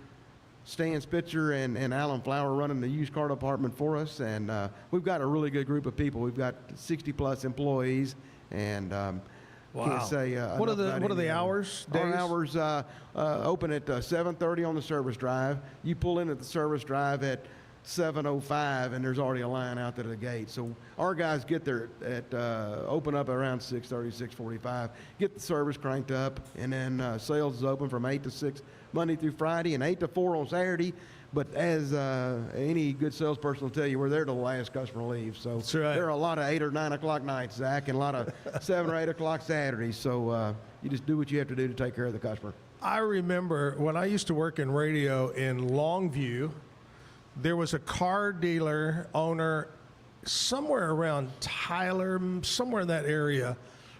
Stan Spitzer and Alan Flower running the used car department for us, and we've got a really good group of people. We've got 60-plus employees, and can't say what are the hours? Our hours open at 7:30 on the service drive. You pull in at the service drive at 7:05, and there's already a line out to the gate. So our guys get there at open up around 6:30, 6:45, get the service cranked up, and then sales is open from 8 to 6 Monday through Friday and 8 to 4 on Saturday. But as any good salesperson will tell you, we're there till the last customer leaves. So that's right. There are a lot of 8 or 9 o'clock nights, Zach, and a lot of 7 or 8 o'clock Saturdays. So you just do what you have to do to take care of the customer. I remember when I used to work in radio in Longview, there was a car dealer owner somewhere around Tyler, somewhere in that area.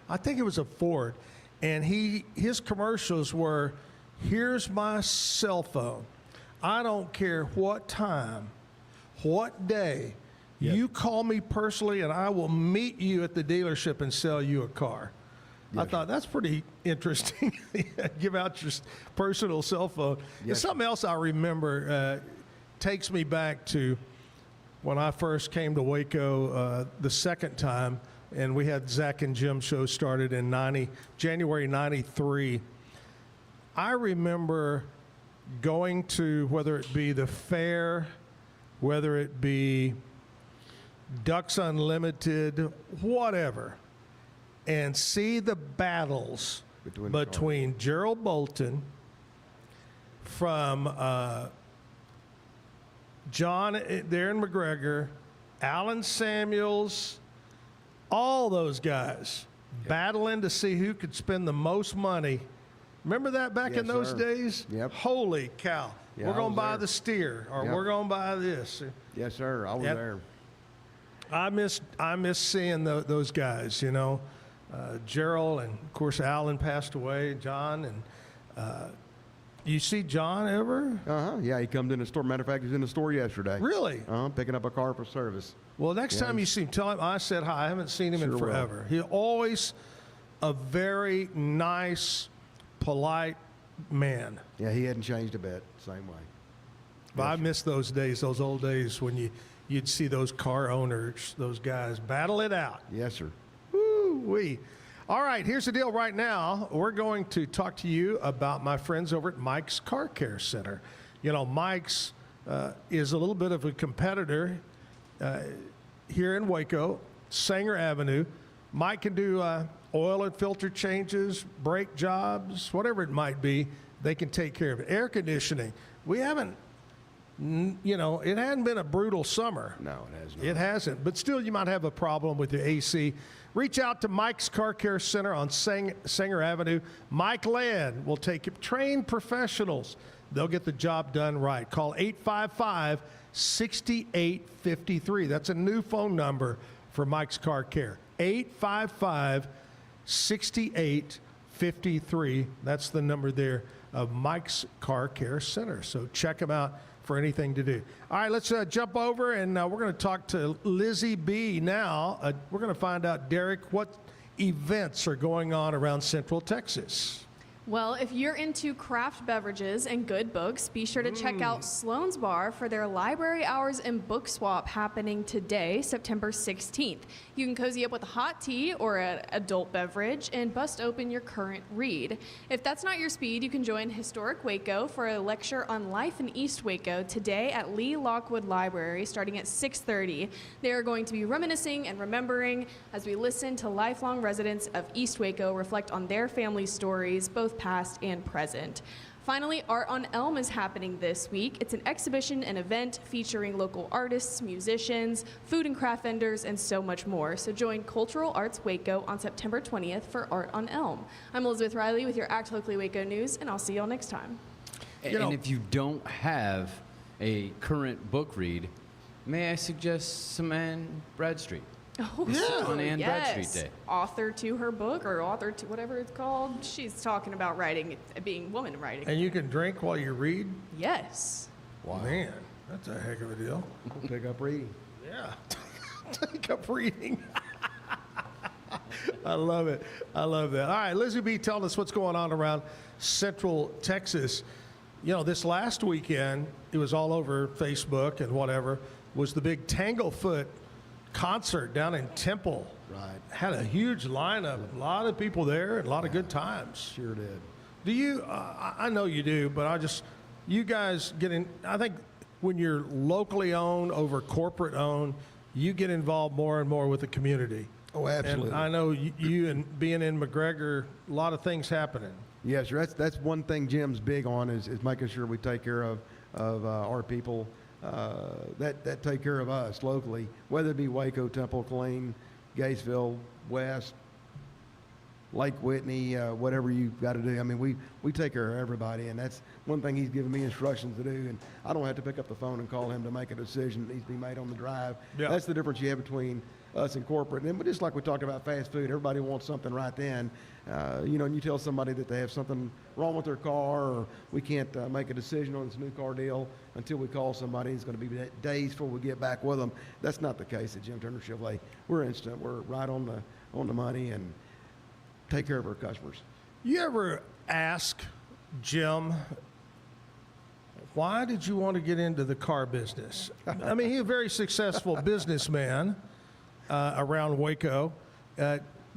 I think it was a Ford. And his commercials were, here's my cell phone. I don't care what time, what day. Yep. You call me personally, and I will meet you at the dealership and sell you a car. Yes. I thought that's pretty interesting. Give out your personal cell phone. Yes. And something else I remember takes me back to when I first came to Waco the second time, and we had Zach and Jim show started in January 93. I remember going to, whether it be the fair, whether it be Ducks Unlimited, whatever, and see the battles between Gerald Bolton from John there in McGregor, Alan Samuels, all those guys battling to see who could spend the most money. Remember that back in those days? Yep. Holy cow. Yeah, we're going to buy the steer, or we're going to buy this. Yes, sir. I was there. I miss seeing those guys, you know. Gerald, and of course Alan passed away, John, and you see John ever? Yeah, he comes in the store. Matter of fact, he was in the store yesterday. Really? Picking up a car for service. Well, next time you see him, tell him I said hi. I haven't seen him in forever. He's always a very nice, polite man. Yeah, he hadn't changed a bit. Same way. But I miss those days, those old days when you'd see those car owners, those guys battle it out. Yes, sir. Woo-wee. All right, here's the deal right now. We're going to talk to you about my friends over at Mike's Car Care Center. You know, Mike's is a little bit of a competitor here in Waco, Sanger Avenue. Mike can do oil and filter changes, brake jobs, whatever it might be. They can take care of it. Air conditioning. We haven't, you know, it hadn't been a brutal summer. No, it hasn't. It hasn't. But still, you might have a problem with your AC. Reach out to Mike's Car Care Center on Sanger Avenue. Mike Land will take you. Trained professionals. They'll get the job done right. Call 855-6853. That's a new phone number for Mike's Car Care. 855-6853. That's the number there of Mike's Car Care Center. So check them out for anything to do. All right, let's jump over, and we're going to talk to Lizzie B now. We're going to find out, Derek, what events are going on around Central Texas. Well, if you're into craft beverages and good books, be sure to check out Sloan's Bar for their library hours and book swap happening today, September 16th. You can cozy up with a hot tea or an adult beverage and bust open your current read. If that's not your speed, you can join Historic Waco for a lecture on life in East Waco today at Lee Lockwood Library starting at 6:30. They are going to be reminiscing and remembering as we listen to lifelong residents of East Waco reflect on their family stories, both past and present. Finally, Art on Elm is happening this week. It's an exhibition and event featuring local artists, musicians, food and craft vendors, and so much more. So join Cultural Arts Waco on September 20th for Art on Elm. I'm Elizabeth Riley with your Act Locally Waco News, and I'll see y'all next time. And if you don't have a current book read, may I suggest some Anne Bradstreet? Oh, yeah. On Anne Bradstreet Day. Author to her book, or author to whatever it's called. She's talking about writing, being woman writing. And you can drink while you read? Yes. Wow. Man, that's a heck of a deal. Take up reading. Yeah. Take up reading. I love it. I love that. All right, Lizzie B, tell us what's going on around Central Texas. You know, this last weekend, it was all over Facebook and whatever, was the big Tanglefoot concert down in Temple. Right. Had a huge lineup, a lot of people there, and a lot of good times. Sure did. Do you, I know you do, but you guys get in, I think when you're locally owned over corporate owned, you get involved more and more with the community. Oh, absolutely. And I know you and being in McGregor, a lot of things happening. Yes, sir. That's one thing Jim's big on is making sure we take care of our people that take care of us locally, whether it be Waco, Temple, Killeen, Gatesville, West, Lake Whitney, whatever you've got to do. I mean, we take care of everybody, and that's one thing he's given me instructions to do, and I don't have to pick up the phone and call him to make a decision that needs to be made on the drive. Yeah. That's the difference you have between us and corporate. And just like we talked about fast food, everybody wants something right then. You know, and you tell somebody that they have something wrong with their car, or we can't make a decision on this new car deal until we call somebody. It's going to be days before we get back with them. That's not the case at Jim Turner Chevrolet. We're instant. We're right on the money and take care of our customers. You ever ask Jim, why did you want to get into the car business? I mean, he's a very successful businessman around Waco.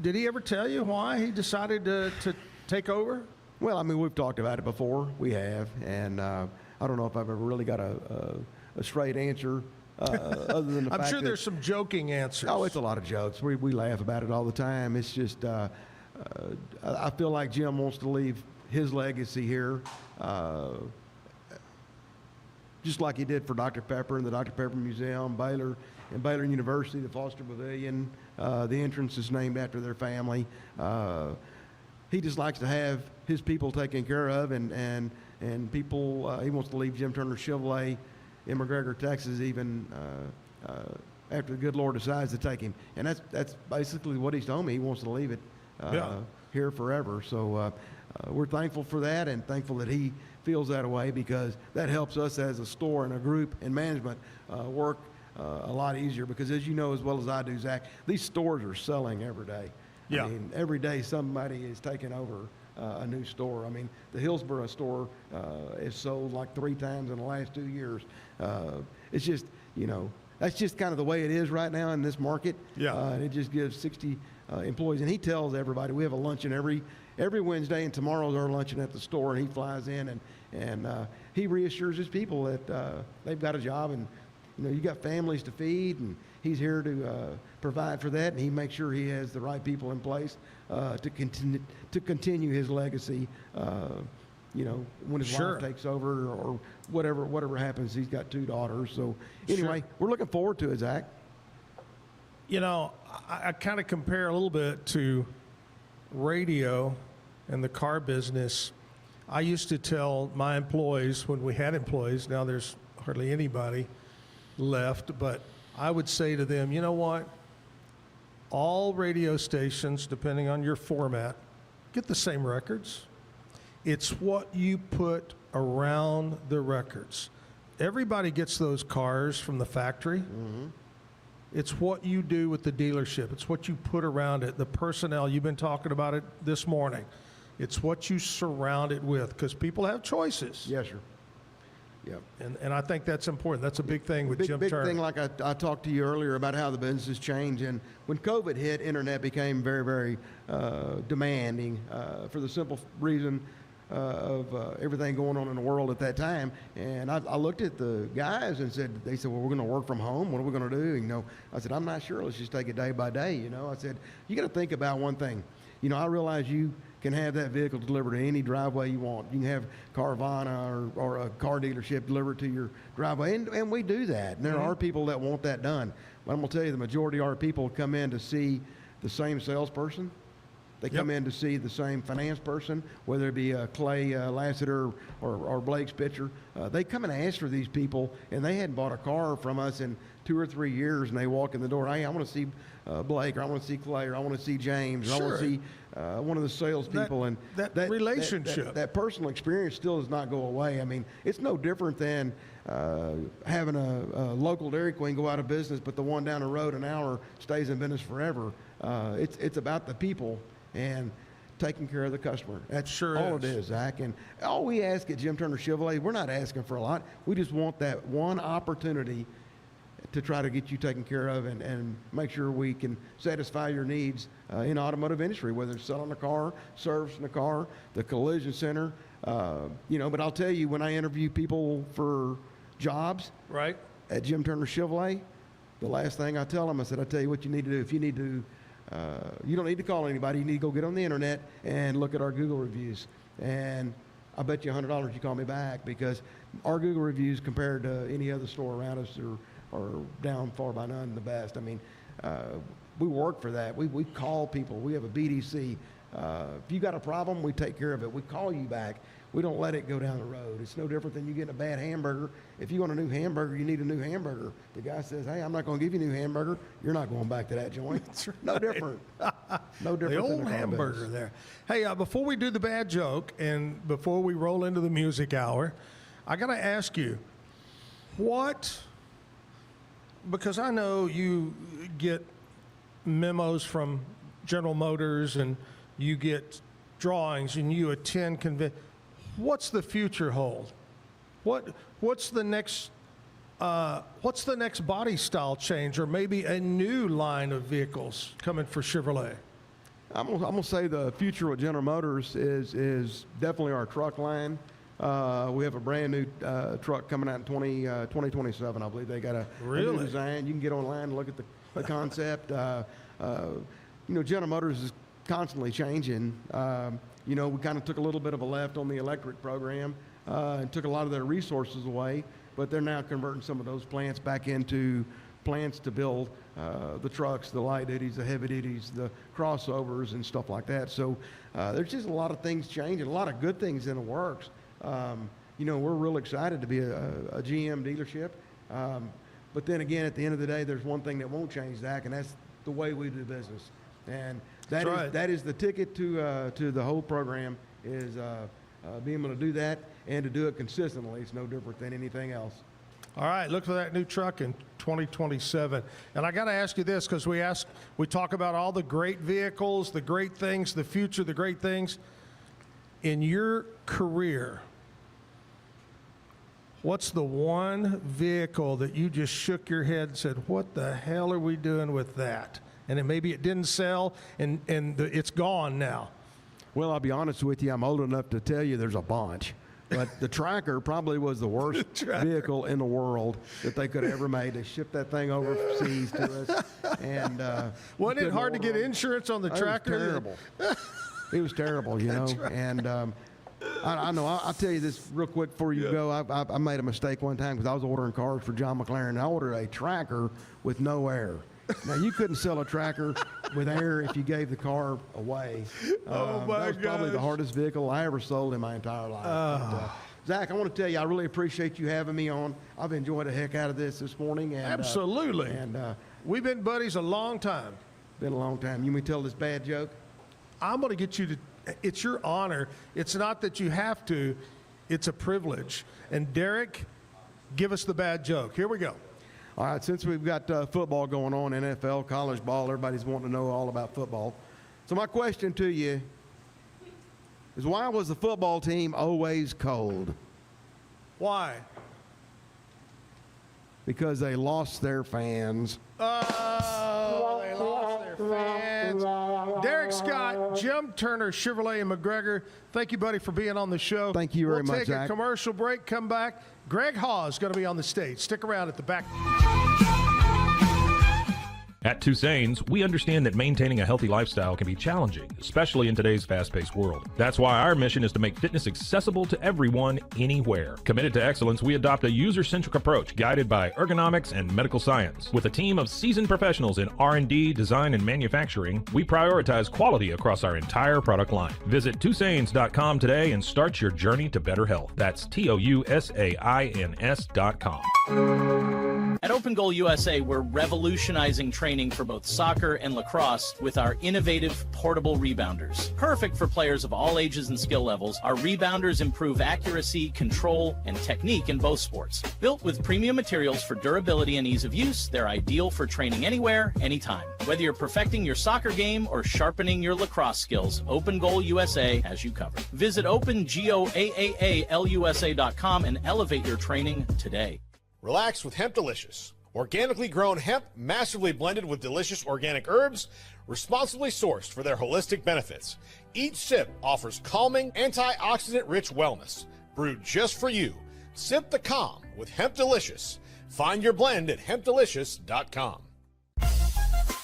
Did he ever tell you why he decided to take over? Well, I mean, we've talked about it before. We have. And I don't know if I've ever really got a straight answer other than the fact I'm sure there's some joking answers. Oh, it's a lot of jokes. We laugh about it all the time. It's just, I feel like Jim wants to leave his legacy here, just like he did for Dr. Pepper and the Dr. Pepper Museum, Baylor, and Baylor University, the Foster Pavilion. The entrance is named after their family. He just likes to have his people taken care of, and people, he wants to leave Jim Turner Chevrolet in McGregor, Texas, even after the good Lord decides to take him. And that's basically what he's told me. He wants to leave it here forever. So we're thankful for that, and thankful that he feels that way, because that helps us as a store and a group and management work a lot easier, because as you know as well as I do, Zach, these stores are selling every day. Yeah. I mean, every day somebody is taking over a new store. I mean, the Hillsborough store is sold like 3 times in the last 2 years. It's just, you know, that's just kind of the way it is right now in this market. Yeah. And it just gives 60 employees. And he tells everybody, we have a luncheon every Wednesday, and tomorrow's our luncheon at the store, and he flies in, and he reassures his people that they've got a job, and you got families to feed, and he's here to provide for that, and he makes sure he has the right people in place to continue his legacy. When his wife takes over or whatever happens, he's got 2 daughters. So anyway, we're looking forward to it, Zach. I kind of compare a little bit to radio and the car business. I used to tell my employees, when we had employees, now there's hardly anybody left, but I would say to them, you know what? All radio stations, depending on your format, get the same records. It's what you put around the records. Everybody gets those cars from the factory. Mm-hmm. It's what you do with the dealership. It's what you put around it, the personnel. You've been talking about it this morning. It's what you surround it with, because people have choices. Yes, sir. Yep. And I think that's important. That's a big thing with Jim Turner. Big thing, like I talked to you earlier about how the business has changed. And when COVID hit, internet became very, very demanding for the simple reason of everything going on in the world at that time. And I looked at the guys and they said, well, we're going to work from home. What are we going to do? I said, I'm not sure. Let's just take it day by day. I said, you got to think about one thing. I realize you can have that vehicle delivered to any driveway you want. You can have Carvana or a car dealership deliver it to your driveway, and we do that. And there are people that want that done. But I'm going to tell you, the majority of our people come in to see the same salesperson. They come in to see the same finance person, whether it be Clay Lassiter or Blake Spitzer. They come and ask for these people, and they hadn't bought a car from us in 2 or 3 years, and they walk in the door, hey, I want to see Blake, or I want to see Clay, or I want to see James, or I want to see one of the salespeople. And that relationship. That personal experience still does not go away. I mean, it's no different than having a local Dairy Queen go out of business, but the one down the road an hour stays in business forever. It's about the people and taking care of the customer. That's all it is, Zach. And all we ask at Jim Turner Chevrolet, we're not asking for a lot. We just want that one opportunity to try to get you taken care of and make sure we can satisfy your needs in the automotive industry, whether it's selling a car, servicing a car, the collision center. But I'll tell you, when I interview people for jobs at Jim Turner Chevrolet, the last thing I tell them, I tell you what you need to do. If you need to, you don't need to call anybody. You need to go get on the internet and look at our Google reviews. And I bet you $100 you call me back, because our Google reviews compared to any other store around us are down far by none the best. I mean, we work for that. We call people. We have a BDC. If you got a problem, we take care of it. We call you back. We don't let it go down the road. It's no different than you getting a bad hamburger. If you want a new hamburger, you need a new hamburger. The guy says, hey, I'm not going to give you a new hamburger. You're not going back to that joint. That's right. No different. No different. The than old the hamburger there. Hey, before we do the bad joke and before we roll into the music hour, I got to ask you, because I know you get memos from General Motors and you get drawings and you attend conventions. What's the future hold? What's the next body style change, or maybe a new line of vehicles coming for Chevrolet? I'm gonna say the future with General Motors is definitely our truck line. We have a brand new truck coming out in 2027. I believe they got a new design. You can get online and look at the concept. General Motors is constantly changing. We kind of took a little bit of a left on the electric program and took a lot of their resources away, but they're now converting some of those plants back into plants to build the trucks, the light duties, the heavy duties, the crossovers, and stuff like that. So there's just a lot of things changing, a lot of good things in the works. We're real excited to be a GM dealership. But then again, at the end of the day, there's one thing that won't change, Zach, and that's the way we do business. And that is the ticket to the whole program, is being able to do that and to do it consistently. It's no different than anything else. All right, look for that new truck in 2027. And I got to ask you this, because we talk about all the great vehicles, the great things, the future, the great things. In your career, what's the one vehicle that you just shook your head and said, what the hell are we doing with that? And then maybe it didn't sell, and it's gone now. Well, I'll be honest with you. I'm old enough to tell you there's a bunch. But the Tracker probably was the worst vehicle in the world that they could have ever made. They shipped that thing overseas to us. And wasn't it hard to get insurance on the Tracker? It was terrible. It was terrible, you know. Right. And I know. I'll tell you this real quick before you go. I made a mistake one time because I was ordering cars for John McLaren. And I ordered a Tracker with no air. Now, you couldn't sell a Tracker with air if you gave the car away. Oh, my That was probably the hardest vehicle I ever sold in my entire life. But, Zach, I want to tell you, I really appreciate you having me on. I've enjoyed the heck out of this morning. And, absolutely. We've been buddies a long time. Been a long time. You want me to tell this bad joke? I'm going to get you to, it's your honor. It's not that you have to, it's a privilege. And Derek, give us the bad joke. Here we go. All right, since we've got football going on, NFL, college ball, everybody's wanting to know all about football. So my question to you is, why was the football team always cold? Why? Because they lost their fans. Oh, they lost their fans. Derek Scott, Jim Turner, Chevrolet and McGregor, thank you, buddy, for being on the show. Thank you very much, We'll take Zach. a commercial break, come back. Greg Haws is going to be on the stage. Stick around at the back. At Tusain's, we understand that maintaining a healthy lifestyle can be challenging, especially in today's fast-paced world. That's why our mission is to make fitness accessible to everyone, anywhere. Committed to excellence, we adopt a user-centric approach guided by ergonomics and medical science. With a team of seasoned professionals in R&D, design, and manufacturing, we prioritize quality across our entire product line. Visit Tusains.com today and start your journey to better health. That's TOUSAINS.com. At Open Goal USA, we're revolutionizing training for both soccer and lacrosse with our innovative portable rebounders. Perfect for players of all ages and skill levels, our rebounders improve accuracy, control, and technique in both sports. Built with premium materials for durability and ease of use, they're ideal for training anywhere, anytime. Whether you're perfecting your soccer game or sharpening your lacrosse skills, Open Goal USA has you covered. Visit OpenGoAAALUSA.com and elevate your training today. Relax with Hemp Delicious. Organically grown hemp, massively blended with delicious organic herbs, responsibly sourced for their holistic benefits. Each sip offers calming, antioxidant-rich wellness. Brewed just for you. Sip the calm with Hemp Delicious. Find your blend at hempdelicious.com.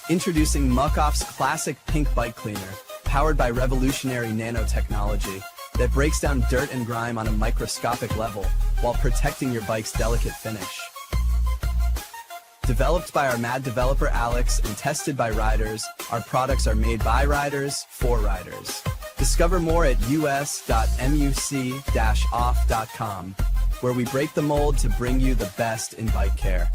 Introducing Muck-Off's classic pink bike cleaner, powered by revolutionary nanotechnology that breaks down dirt and grime on a microscopic level while protecting your bike's delicate finish. Developed by our mad developer Alex and tested by riders, our products are made by riders for riders. Discover more at us.muc-off.com, where we break the mold to bring you the best in bike care.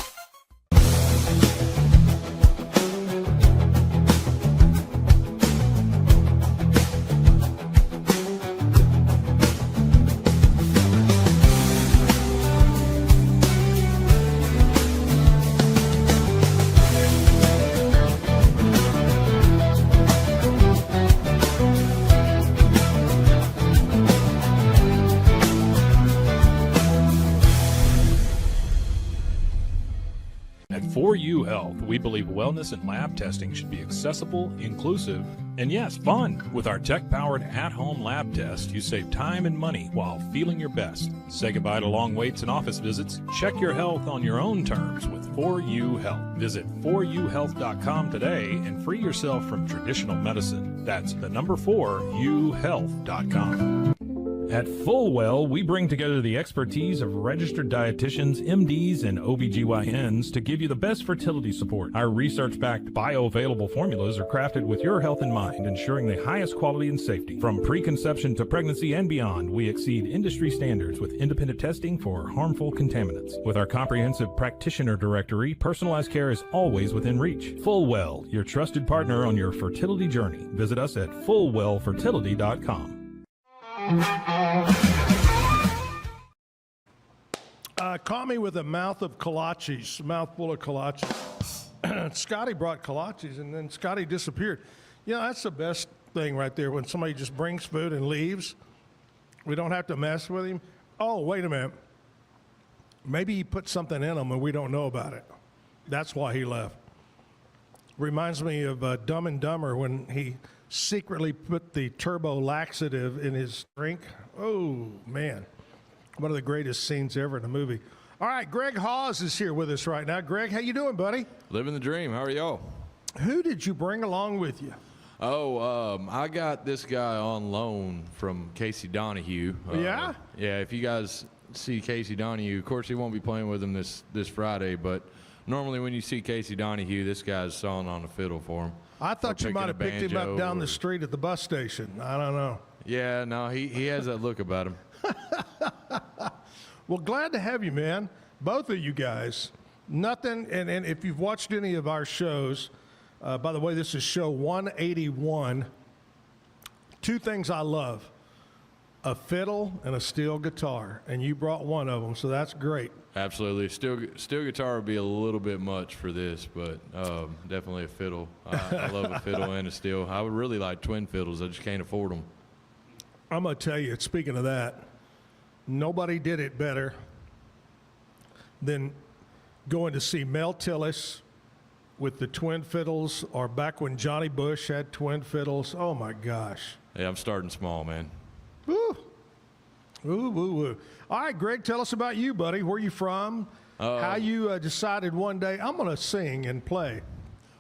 For You Health, we believe wellness and lab testing should be accessible, inclusive, and yes, fun. With our tech-powered at-home lab test, you save time and money while feeling your best. Say goodbye to long waits and office visits. Check your health on your own terms with For You Health. Visit foryouhealth.com today and free yourself from traditional medicine. That's the number 4youhealth.com. At Fullwell, we bring together the expertise of registered dietitians, MDs, and OBGYNs to give you the best fertility support. Our research-backed bioavailable formulas are crafted with your health in mind, ensuring the highest quality and safety. From preconception to pregnancy and beyond, we exceed industry standards with independent testing for harmful contaminants. With our comprehensive practitioner directory, personalized care is always within reach. Fullwell, your trusted partner on your fertility journey. Visit us at fullwellfertility.com. Caught me with a mouthful of kolaches. Scotty brought kolaches, and then Scotty disappeared. You know, that's the best thing right there, when somebody just brings food and leaves. We don't have to mess with him. Oh, wait a minute. Maybe he put something in them and we don't know about it. That's why he left. Reminds me of Dumb and Dumber when he secretly put the turbo laxative in his drink. Oh, man. One of the greatest scenes ever in a movie. All right, Greg Haws is here with us right now. Greg, how you doing, buddy? Living the dream. How are y'all? Who did you bring along with you? I got this guy on loan from Casey Donahue. Yeah? Yeah, if you guys see Casey Donahue, of course he won't be playing with him this Friday, but normally when you see Casey Donahue, this guy's sawing on the fiddle for him. I thought you might have picked him up down the street at the bus station. I don't know. Yeah, no, he has that look about him. Well, glad to have you, man. Both of you guys. Nothing, and if you've watched any of our shows, by the way, this is show 181. Two things I love, a fiddle and a steel guitar, and you brought one of them, so that's great. Absolutely. Steel guitar would be a little bit much for this, but definitely a fiddle. I love a fiddle and a steel. I would really like twin fiddles. I just can't afford them. I'm going to tell you, speaking of that, nobody did it better than going to see Mel Tillis with the twin fiddles, or back when Johnny Bush had twin fiddles. Oh, my gosh. Yeah, I'm starting small, man. Woo. Ooh, woo, woo. All right, Greg, tell us about you, buddy. Where you from? How you decided one day, I'm going to sing and play.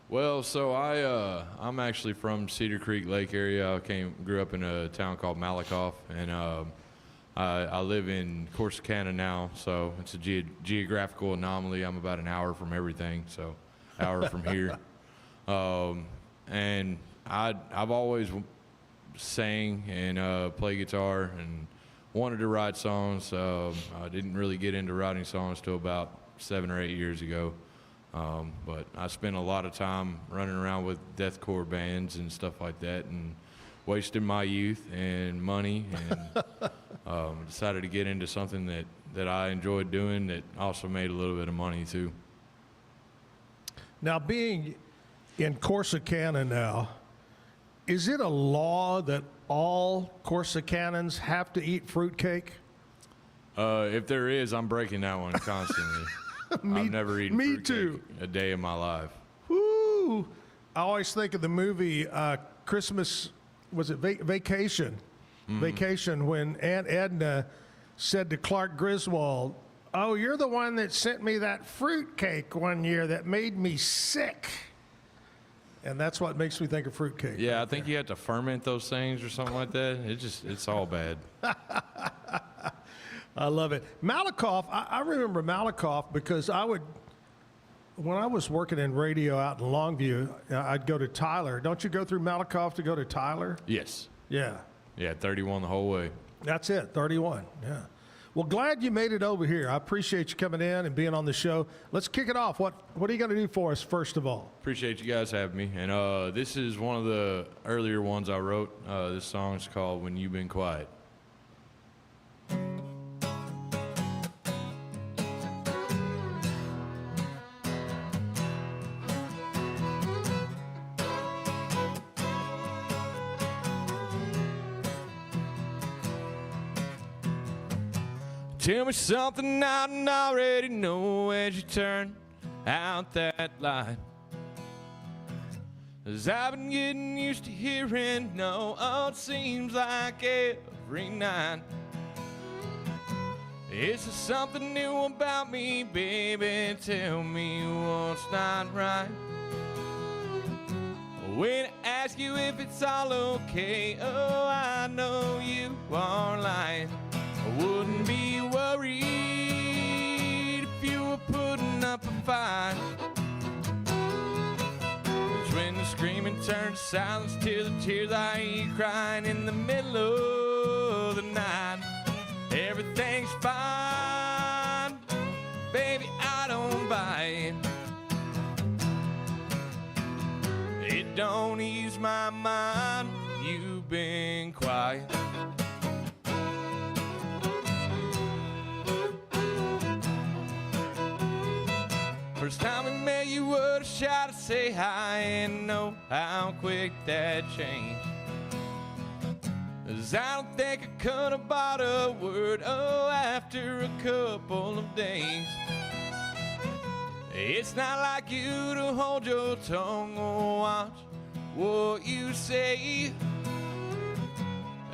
Well, so I'm actually from Cedar Creek Lake area. I grew up in a town called Malakoff, and I live in Corsicana now, so it's a geographical anomaly. I'm about an hour from everything, so hour from here. And I've always sang and played guitar and wanted to write songs. I didn't really get into writing songs till about 7 or 8 years ago. But I spent a lot of time running around with deathcore bands and stuff like that, and wasted my youth and money, and decided to get into something that I enjoyed doing that also made a little bit of money too. Now, being in Corsicana now, is it a law that all Corsicanans have to eat fruitcake? If there is, I'm breaking that one constantly. I've never eaten fruitcake a day in my life. Woo! I always think of the movie Christmas, was it Vacation? Mm-hmm. Vacation, when Aunt Edna said to Clark Griswold, "Oh, you're the one that sent me that fruitcake one year that made me sick." And that's what makes me think of fruitcake. Yeah, I think you have to ferment those things or something like that. It's all bad. I love it. Malakoff, I remember Malakoff because when I was working in radio out in Longview, I'd go to Tyler. Don't you go through Malakoff to go to Tyler? Yes. Yeah. Yeah, 31 the whole way. That's it, 31, yeah. Well, glad you made it over here. I appreciate you coming in and being on the show. Let's kick it off. What are you going to do for us, first of all? Appreciate you guys having me. And this is one of the earlier ones I wrote. This song's called When You've Been Quiet. Tell me something I don't already know as you turn out that light. 'Cause I've been getting used to hearing no, oh, it seems like every night. Is there something new about me, baby? Tell me what's not right. When I ask you if it's all okay, oh, I know you are lying. I wouldn't be worried if you were putting up a fight. 'Cause when the screaming turns to silence to the tears I hear you crying in the middle of the night, everything's fine, baby, I don't buy it. It don't ease my mind, you've been quiet. First time we met, you would've shot to say hi and know how quick that changed. 'cause I don't think I could have bought a word, oh, after a couple of days. It's not like you to hold your tongue or watch what you say.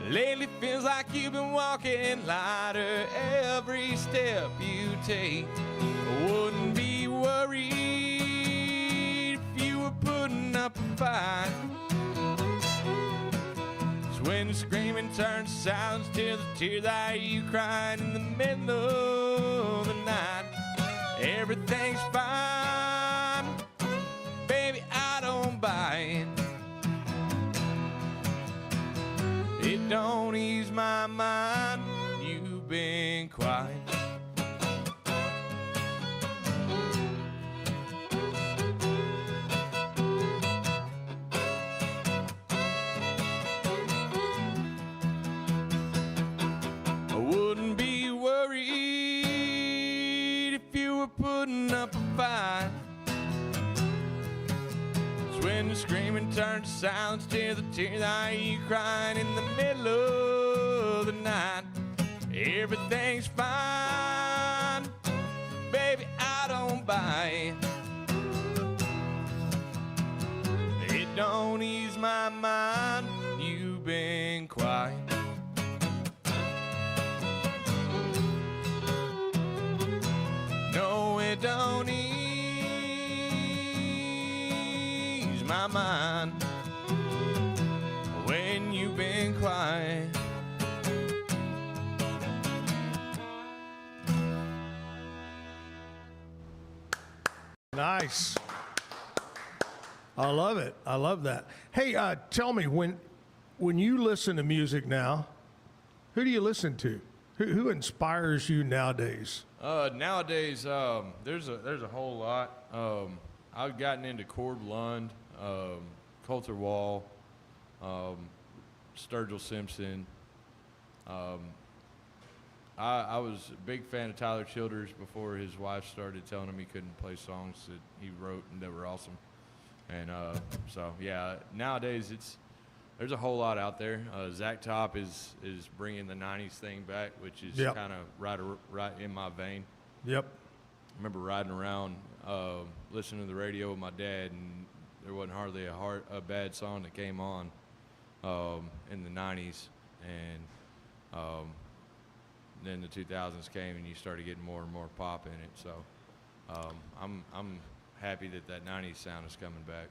Lately feels like you've been walking lighter every step you take. I wouldn't be worried if you were putting up a fight. 'Cause when the screaming turns silence to the tears that you cried in the middle of the night, everything's fine, baby, I don't buy it. It don't ease my mind, you've been quiet. I wouldn't be worried if you were putting up a fight. 'Cause when the screaming turned to silence to the tears that you cried in the middle of the night, everything's fine, baby, I don't buy it. It don't ease my mind, you've been quiet. No, it don't ease my mind when you've been quiet. Nice. I love it. I love that. Hey, tell me, when you listen to music now, who do you listen to? Who inspires you nowadays? Nowadays, there's a whole lot. I've gotten into Cord Lund, Coulter Wall, Sturgill Simpson. I was a big fan of Tyler Childers before his wife started telling him he couldn't play songs that he wrote and that were awesome. And so, yeah, nowadays there's a whole lot out there. Zach Top is bringing the 90s thing back, which is Yep. kind of right in my vein. Yep. I remember riding around listening to the radio with my dad, and there wasn't hardly a bad song that came on in the 90s. And then the 2000s came, and you started getting more and more pop in it. So I'm happy that 90s sound is coming back.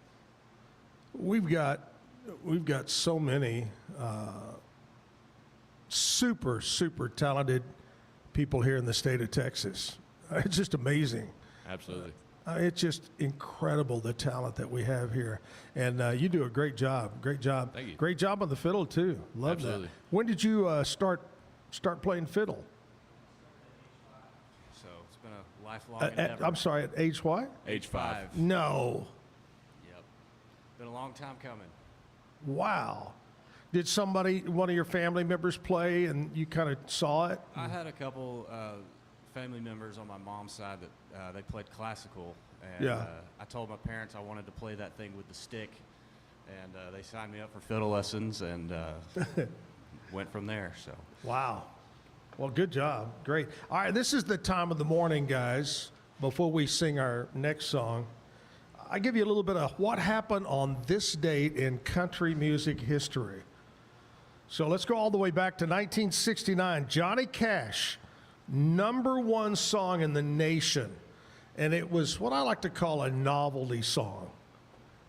We've got so many super talented people here in the state of Texas. It's just amazing. Absolutely. It's just incredible, the talent that we have here. And you do a great job. Great job. Thank you. Great job on the fiddle, too. Love Absolutely. that. When did you start playing fiddle? So it's been a lifelong endeavor. I'm sorry, at age what? Age 5. No. Yep. Been a long time coming. Wow. Did one of your family members play and you kind of saw it? I had a couple family members on my mom's side that they played classical. And Yeah. I told my parents I wanted to play that thing with the stick. And they signed me up for fiddle lessons and went from there. So. Wow. Well, good job. Great. All right, this is the time of the morning, guys, before we sing our next song. I give you a little bit of what happened on this date in country music history. So let's go all the way back to 1969. Johnny Cash, #1 song in the nation. And it was what I like to call a novelty song.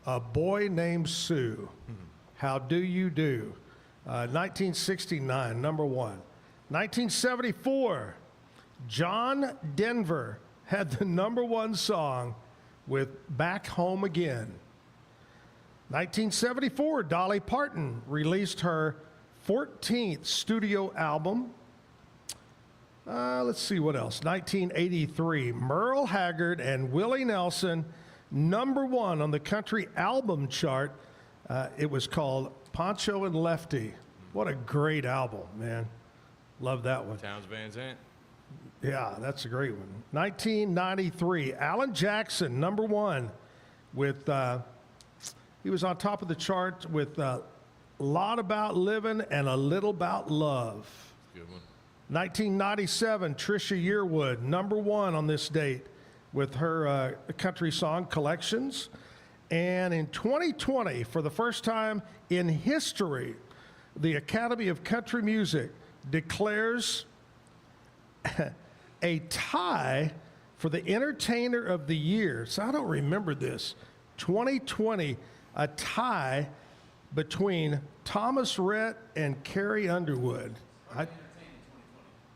A Boy Named Sue. How Do You Do? 1969, #1. 1974, John Denver had the #1 song with Back Home Again. 1974, Dolly Parton released her 14th studio album. Let's see what else. 1983, Merle Haggard and Willie Nelson, #1 on the country album chart. It was called Poncho and Lefty. What a great album, man. Love that one. Towns Van Zandt. Yeah, that's a great one. 1993, Alan Jackson, #1 with, he was on top of the chart with Lot About Living and A Little About Love. Good one. 1997, Trisha Yearwood, #1 on this date with her country song Collections. And in 2020, for the first time in history, the Academy of Country Music declares a tie for the Entertainer of the Year. So I don't remember this. 2020, a tie between Thomas Rhett and Carrie Underwood.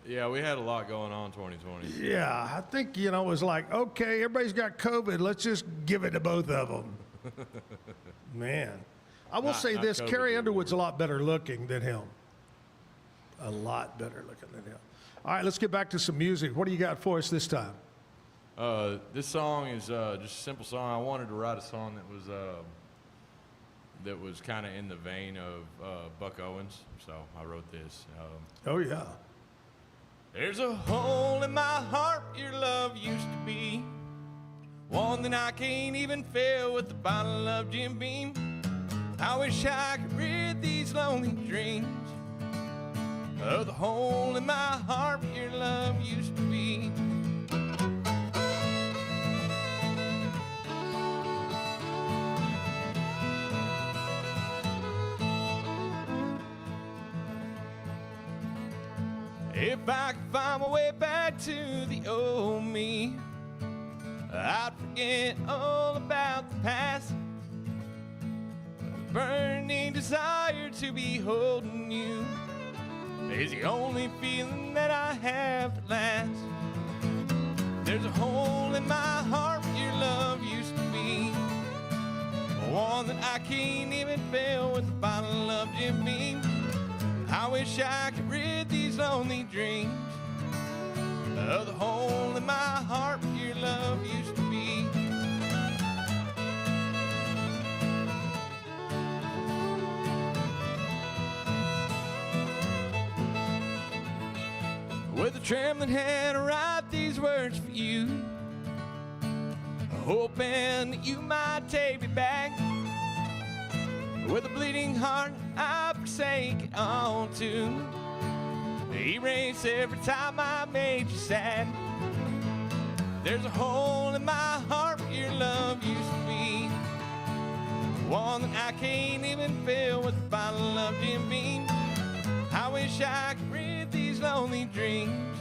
Yeah, we had a lot going on 2020. Yeah, I think, it was like, okay, everybody's got COVID. Let's just give it to both of them. Man. I will say this, Carrie Underwood's a lot better looking than him. A lot better looking than him. All right, let's get back to some music. What do you got for us this time? This song is just a simple song. I wanted to write a song that was kind of in the vein of Buck Owens, so I wrote this. Oh, yeah. There's a hole in my heart your love used to be, one that I can't even fill with a bottle of Jim Beam. I wish I could rid these lonely dreams of the hole in my heart your love used to be. If I could find my way back to the old me, I'd forget all about the past. The burning desire to be holding you is the only feeling that I have that lasts. There's a hole in my heart where your love used to be, one that I can't even fill with a bottle of Jim Beam. I wish I could rid these lonely dreams of the hole in my heart where your love used to be. With a trembling hand I write these words for you, hoping that you might take me back. With a bleeding heart I forsake it all to erase every time I made you sad. There's a hole in my heart where your love used to be, one that I can't even fill with a bottle of Jim Beam. I wish I could rid these lonely dreams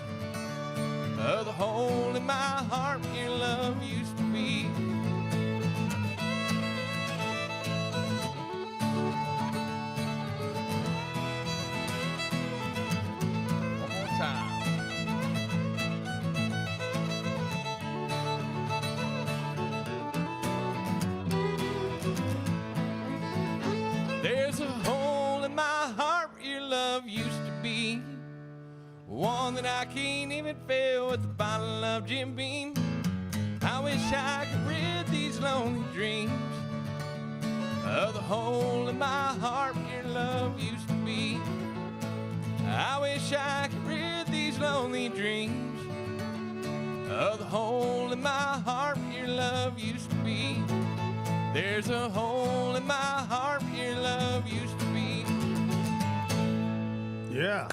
of the hole in my heart where your love used to be. There's a hole in my heart where your love used to be, one that I can't even fill with a bottle of Jim Beam. I wish I could rid these lonely dreams of the hole in my heart where your love used to be. I wish I could rid these lonely dreams of the hole in my heart where your love used to be. There's a hole in my heart where your love used to be. Yeah.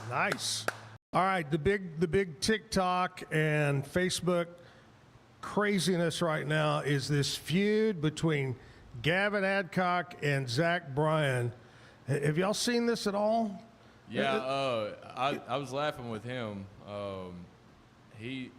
Nice. All right, the big TikTok and Facebook craziness right now is this feud between Gavin Adcock and Zach Bryan. Have y'all seen this at all? Yeah, I was laughing with him. It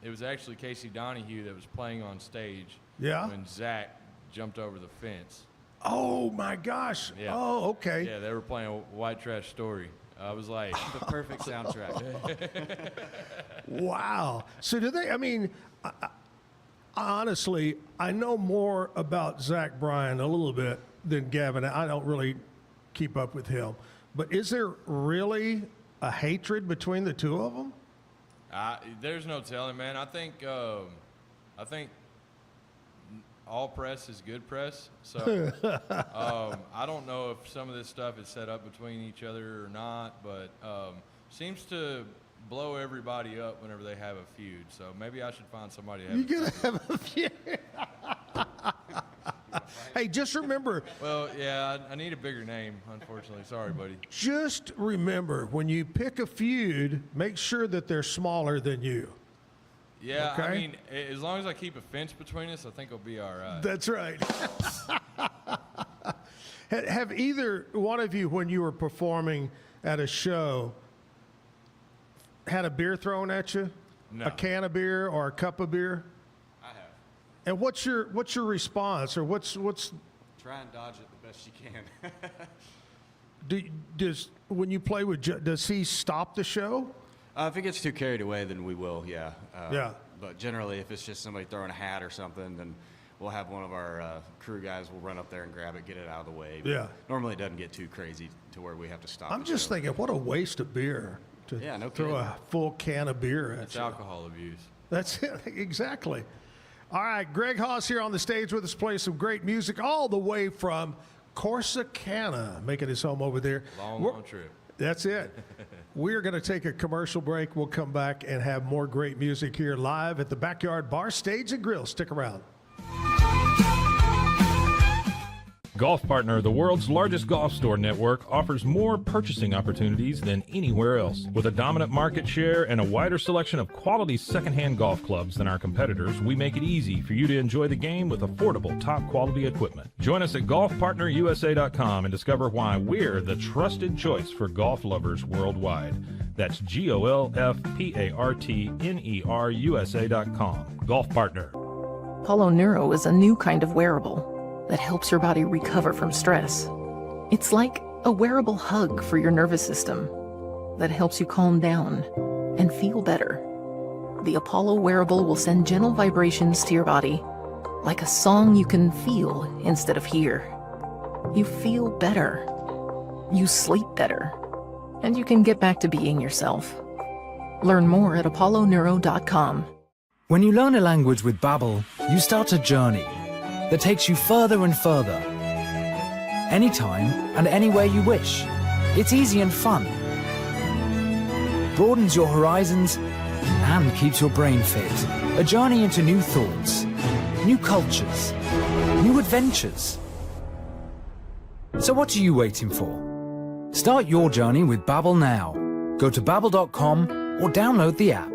was actually Casey Donahue that was playing on stage. Yeah. When Zach jumped over the fence. Oh my gosh. Yeah. Oh, okay. Yeah, they were playing a White Trash Story. I was like, the perfect soundtrack. Wow. So do they, honestly, I know more about Zach Bryan a little bit than Gavin. I don't really keep up with him. But is there really a hatred between the two of them? There's no telling, man. I think all press is good press. So I don't know if some of this stuff is set up between each other or not, but seems to blow everybody up whenever they have a feud. So maybe I should find somebody to have You're going to have a feud. Hey, just remember. Well, yeah, I need a bigger name, unfortunately. Sorry, buddy. Just remember, when you pick a feud, make sure that they're smaller than you. Yeah, Okay? I mean, as long as I keep a fence between us, I think we'll be all right. That's right. Have either one of you, when you were performing at a show, had a beer thrown at you? No. A can of beer or a cup of beer? I have. And what's your response, or what's Try and dodge it the best you can. does when you play with does he stop the show? If it gets too carried away, then we will, yeah. Yeah. But generally, if it's just somebody throwing a hat or something, then we'll have one of our crew guys will run up there and grab it, get it out of the way. But Yeah. normally, it doesn't get too crazy to where we have to stop. I'm the just show. thinking, what a waste of beer to Yeah, no throw kidding. a full can of beer at It's you. alcohol abuse. That's it, exactly. All right, Greg Haws here on the stage with us, playing some great music all the way from Corsicana, making his home over there. Long trip. That's it. We're going to take a commercial break. We'll come back and have more great music here live at the Backyard Bar, Stage, and Grill. Stick around. Golf Partner, the world's largest golf store network, offers more purchasing opportunities than anywhere else. With a dominant market share and a wider selection of quality secondhand golf clubs than our competitors, we make it easy for you to enjoy the game with affordable, top-quality equipment. Join us at golfpartnerusa.com and discover why we're the trusted choice for golf lovers worldwide. That's GOLFPARTNERUSA.com. Golf Partner. Apollo Neuro is a new kind of wearable that helps your body recover from stress. It's like a wearable hug for your nervous system that helps you calm down and feel better. The Apollo wearable will send gentle vibrations to your body, like a song you can feel instead of hear. You feel better, you sleep better, and you can get back to being yourself. Learn more at apolloneuro.com. When you learn a language with Babbel, you start a journey that takes you further and further. Anytime and anywhere you wish. It's easy and fun. Broadens your horizons and keeps your brain fit. A journey into new thoughts, new cultures, new adventures. So what are you waiting for? Start your journey with Babbel now. Go to babbel.com or download the app.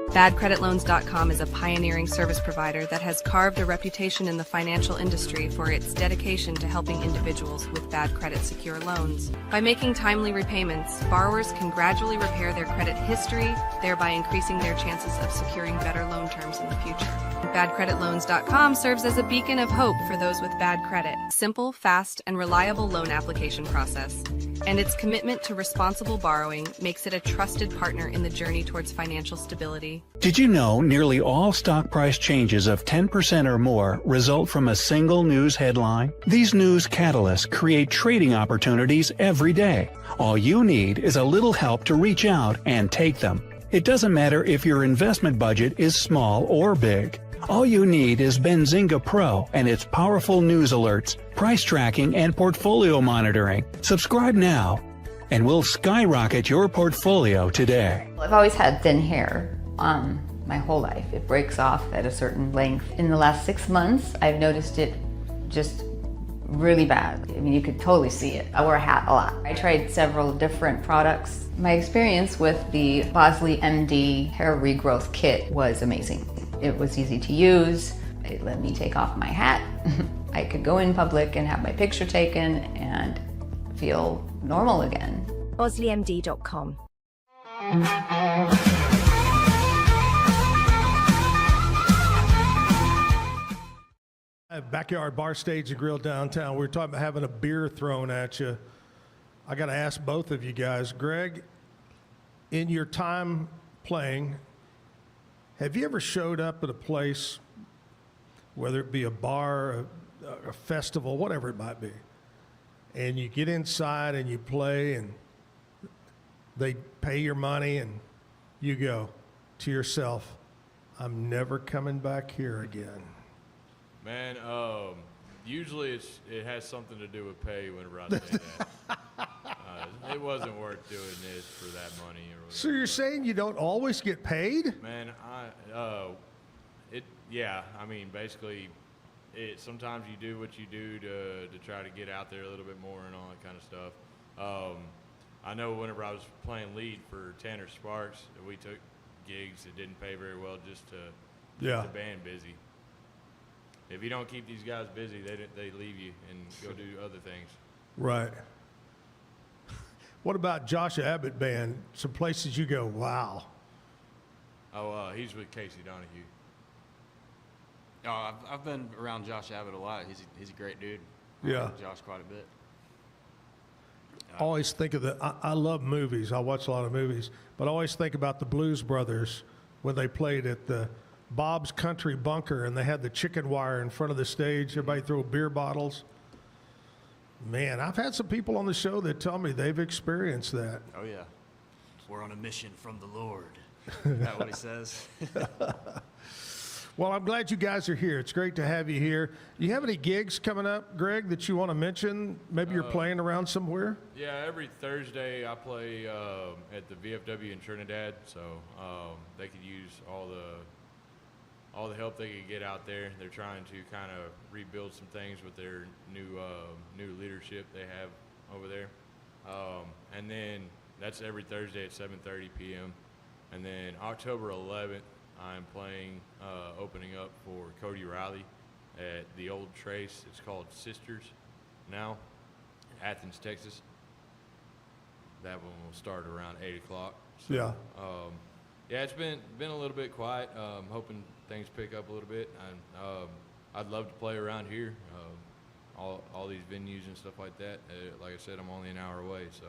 BadCreditLoans.com is a pioneering service provider that has carved a reputation in the financial industry for its dedication to helping individuals with bad credit secure loans. By making timely repayments, borrowers can gradually repair their credit history, thereby increasing their chances of securing better loan terms in the future. BadCreditLoans.com serves as a beacon of hope for those with bad credit. Simple, fast, and reliable loan application process. And its commitment to responsible borrowing makes it a trusted partner in the journey towards financial stability. Did you know nearly all stock price changes of 10% or more result from a single news headline? These news catalysts create trading opportunities every day. All you need is a little help to reach out and take them. It doesn't matter if your investment budget is small or big. All you need is Benzinga Pro and its powerful news alerts, price tracking, and portfolio monitoring. Subscribe now, and we'll skyrocket your portfolio today. I've always had thin hair my whole life. It breaks off at a certain length. In the last 6 months, I've noticed it just really bad. I mean, you could totally see it. I wear a hat a lot. I tried several different products. My experience with the Bosley MD hair regrowth kit was amazing. It was easy to use. It let me take off my hat. I could go in public and have my picture taken and feel normal again. BosleyMD.com. Backyard Bar, Stage, and Grill downtown. We were talking about having a beer thrown at you. I got to ask both of you guys. Greg, in your time playing, have you ever showed up at a place, whether it be a bar, a festival, whatever it might be, and you get inside and you play and they pay your money and you go to yourself, I'm never coming back here again? Man, usually it has something to do with pay whenever I say that. It wasn't worth doing this for that money or whatever. So you're saying you don't always get paid? Man, I mean, basically, sometimes you do what you do to try to get out there a little bit more and all that kind of stuff. I know whenever I was playing lead for Tanner Sparks, we took gigs that didn't pay very well just to keep the band busy. If you don't keep these guys busy, they leave you and go do other things. Right. What about Josh Abbott Band? Some places you go, wow. Oh, he's with Casey Donahue. Oh, I've been around Josh Abbott a lot. He's a great dude. Yeah. I like Josh quite a bit. Always think of I love movies. I watch a lot of movies, but I always think about the Blues Brothers when they played at the Bob's Country Bunker and they had the chicken wire in front of the stage. Everybody threw beer bottles. Man, I've had some people on the show that tell me they've experienced that. Oh, yeah. We're on a mission from the Lord. Is that what he says? Well, I'm glad you guys are here. It's great to have you here. You have any gigs coming up, Greg, that you want to mention? Maybe you're playing around somewhere? Yeah, every Thursday I play at the VFW in Trinidad, so they could use all the help they could get out there. They're trying to kind of rebuild some things with their new leadership they have over there. And then that's every Thursday at 7:30 p.m. And then October 11th, I'm playing, opening up for Cody Riley at the Old Trace. It's called Sisters now, Athens, Texas. That one will start around 8 o'clock. So, yeah. Yeah, it's been a little bit quiet. Hoping things pick up a little bit. And I'd love to play around here. All these venues and stuff like that. Like I said, I'm only an hour away. So.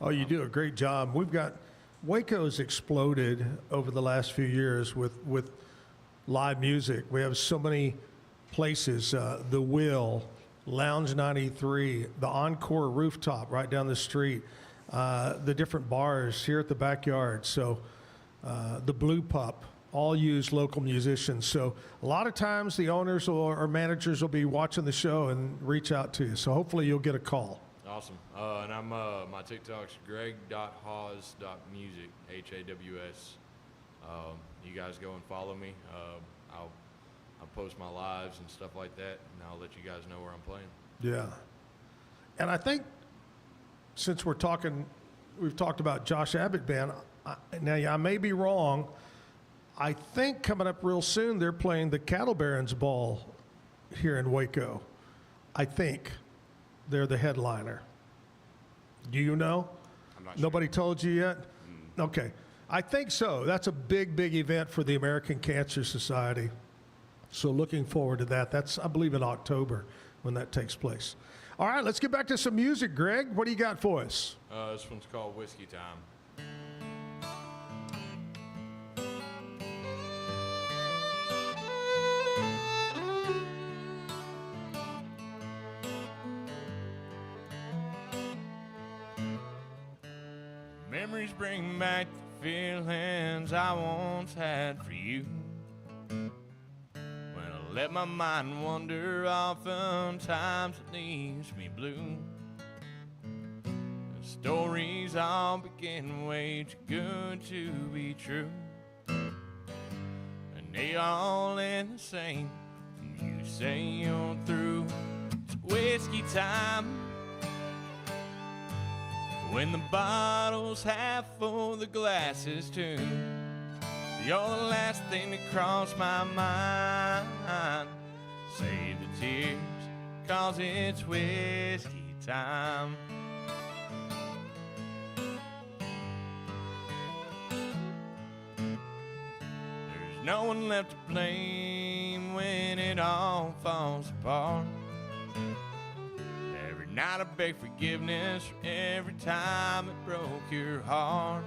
Oh, you do a great job. We've got Waco's exploded over the last few years with live music. We have so many places, the Will, Lounge 93, the Encore Rooftop right down the street, the different bars here at the backyard. So the Blue Pup, all use local musicians. So a lot of times the owners or managers will be watching the show and reach out to you. So hopefully you'll get a call. Awesome. And I'm my TikTok's greg.haws.music, Haws. You guys go and follow me. I'll post my lives and stuff like that, and I'll let you guys know where I'm playing. Yeah. And I think since we've talked about Josh Abbott Band, now I may be wrong. I think coming up real soon they're playing the Cattle Barons Ball here in Waco. I think they're the headliner. Do you know? I'm not Nobody told you yet? Okay. I think so. That's a big, big event for the American Cancer Society. So looking forward to that. That's, I believe, in October when that takes place. All right, let's get back to some music. Greg, what do you got for us? This one's called Whiskey Time. Memories bring back the feelings I once had for you. When I let my mind wander, oftentimes it leaves me blue. The stories all begin way too good to be true, and they all end the same. And you say you're through. It's whiskey time. When the bottle's half full, the glass is too. You're the last thing that crossed my mind. Save the tears, 'cause it's whiskey time. There's no one left to blame when it all falls apart. Every night I beg forgiveness for every time it broke your heart.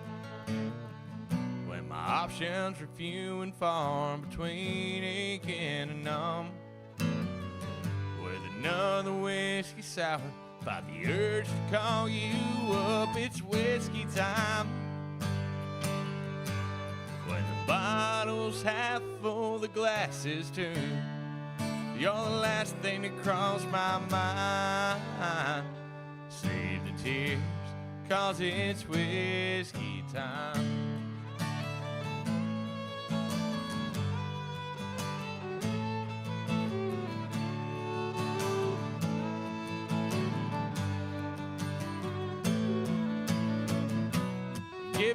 When my options were few and far between, aching and numb. With another whiskey sour, fight the urge to call you up. It's whiskey time. When the bottle's half full, the glass is too. You're the last thing that crossed my mind. Save the tears, 'cause it's whiskey time.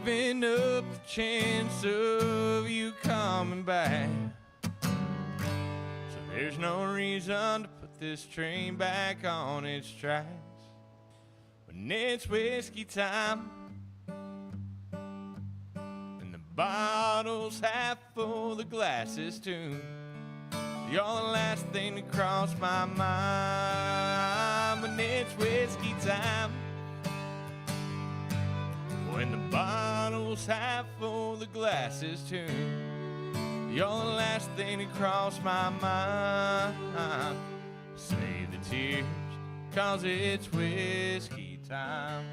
giving up the chance of you coming back. So there's no reason to put this train back on its tracks. When it's whiskey time and the bottle's half full, the glass is too. You're the last thing to cross my mind. When it's whiskey time, when the bottle's half full, the glass is too. You're the last thing to cross my mind. Save the tears, 'cause it's whiskey time.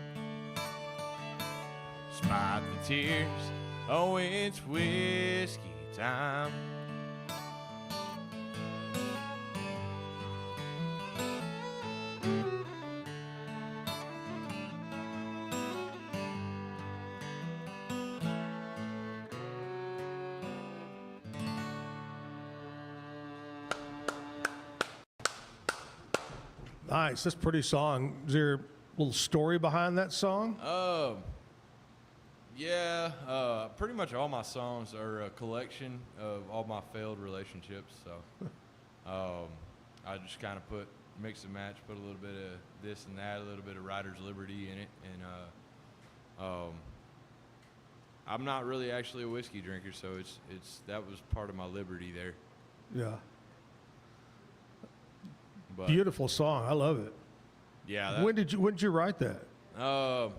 Spot the tears, oh, it's whiskey time. Nice. That's a pretty song. Is there a little story behind that song? Yeah, pretty much all my songs are a collection of all my failed relationships. So I just kind of mix and match, put a little bit of this and that, a little bit of writer's liberty in it. And I'm not really actually a whiskey drinker, so that was part of my liberty there. Yeah. But, beautiful song. I love it. Yeah. When did you write that?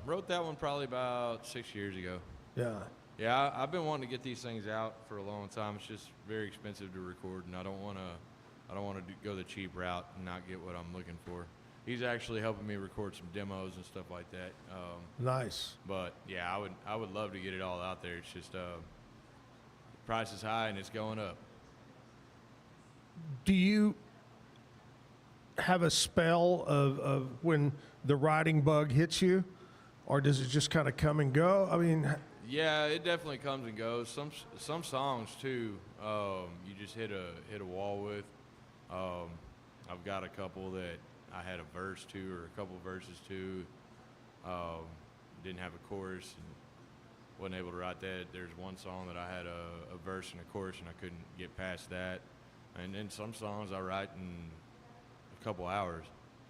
Wrote that one probably about 6 years ago. Yeah. Yeah, I've been wanting to get these things out for a long time. It's just very expensive to record, and I don't want to go the cheap route and not get what I'm looking for. He's actually helping me record some demos and stuff like that. Nice. But yeah, I would love to get it all out there. It's just the price is high and it's going up. Do you have a spell of when the writing bug hits you, or does it just kind of come and go? I mean, yeah, it definitely comes and goes. Some songs too, you just hit a wall with. I've got a couple that I had a verse to, or a couple verses to. Didn't have a chorus and wasn't able to write that. There's one song that I had a verse and a chorus and I couldn't get past that. And then some songs I write in a couple hours.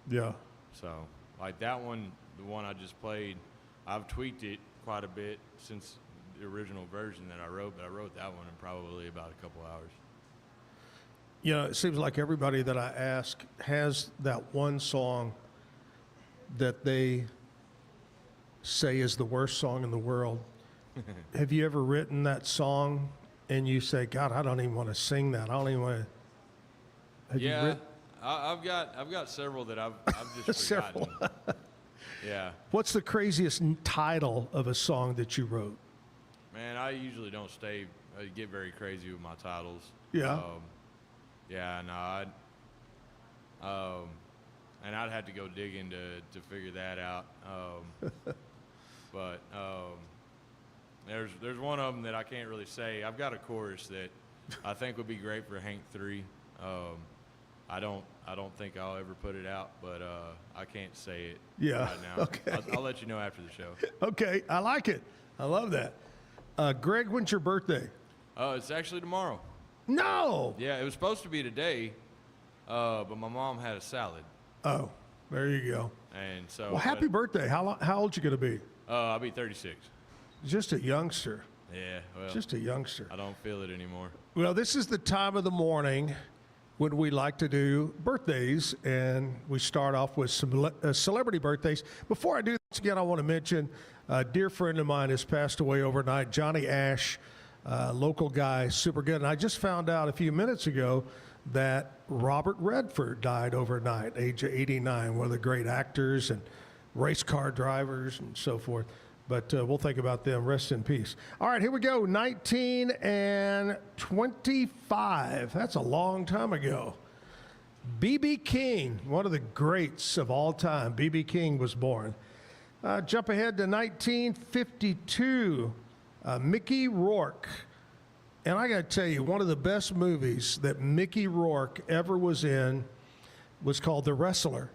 Yeah. So like that one, the one I just played, I've tweaked it quite a bit since the original version that I wrote, but I wrote that one in probably about a couple hours. You know, it seems like everybody that I ask has that one song that they say is the worst song in the world. Have you ever written that song and you say, God, I don't even want to sing that. I don't even want to. Have you written? I've got several that I've just forgotten. Yeah. What's the craziest title of a song that you wrote? Man, I usually don't get very crazy with my titles. Yeah. Yeah, no, and I'd have to go digging to figure that out. But there's one of them that I can't really say. I've got a chorus that I think would be great for Hank 3. I don't think I'll ever put it out, but I can't say it right now. Okay. I'll let you know after the show. Okay, I like it. I love that. Greg, when's your birthday? It's actually tomorrow. No. Yeah, it was supposed to be today, but my mom had a salad. Oh, there you go. And so. Well, happy birthday. How old you going to be? I'll be 36. Just a youngster. Yeah, well. Just a youngster. I don't feel it anymore. Well, this is the time of the morning when we like to do birthdays, and we start off with some celebrity birthdays. Before I do this again, I want to mention a dear friend of mine has passed away overnight, Johnny Ash, local guy, super good. And I just found out a few minutes ago that Robert Redford died overnight, age of 89, one of the great actors and race car drivers and so forth. But we'll think about them. Rest in peace. All right, here we go. 1925. That's a long time ago. B.B. King, one of the greats of all time. B.B. King was born. Jump ahead to 1952. Mickey Rourke. And I got to tell you, one of the best movies that Mickey Rourke ever was in was called The Wrestler.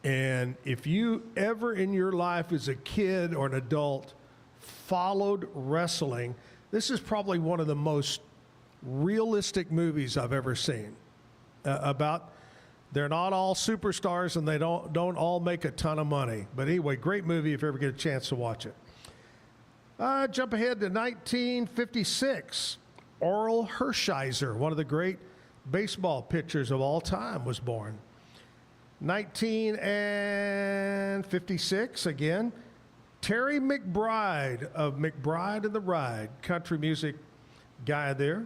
And if you ever in your life as a kid or an adult followed wrestling, this is probably one of the most realistic movies I've ever seen. About they're not all superstars and they don't all make a ton of money. But anyway, great movie if you ever get a chance to watch it. Jump ahead to 1956. Orel Hershiser, one of the great baseball pitchers of all time, was born. 1956 again. Terry McBride of McBride and the Ride, country music guy there.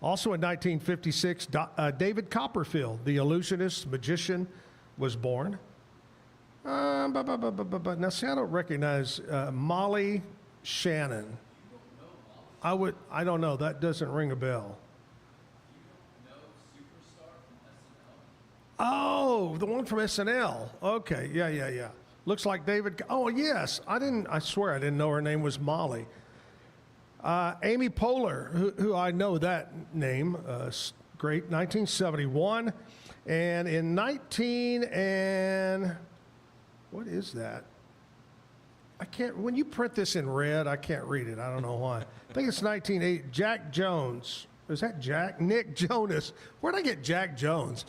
Also in 1956, David Copperfield, the illusionist, magician, was born. Now, see, I don't recognize Molly Shannon. I don't know. That doesn't ring a bell. Oh, the one from SNL. Okay, yeah. Looks like David. Oh, yes. I swear I didn't know her name was Molly. Amy Poehler, who I know that name. Great. 1971. And in what is that? When you print this in red, I can't read it. I don't know why. I think it's 1980. Jack Jones. Is that Jack? Nick Jonas. Where'd I get Jack Jones?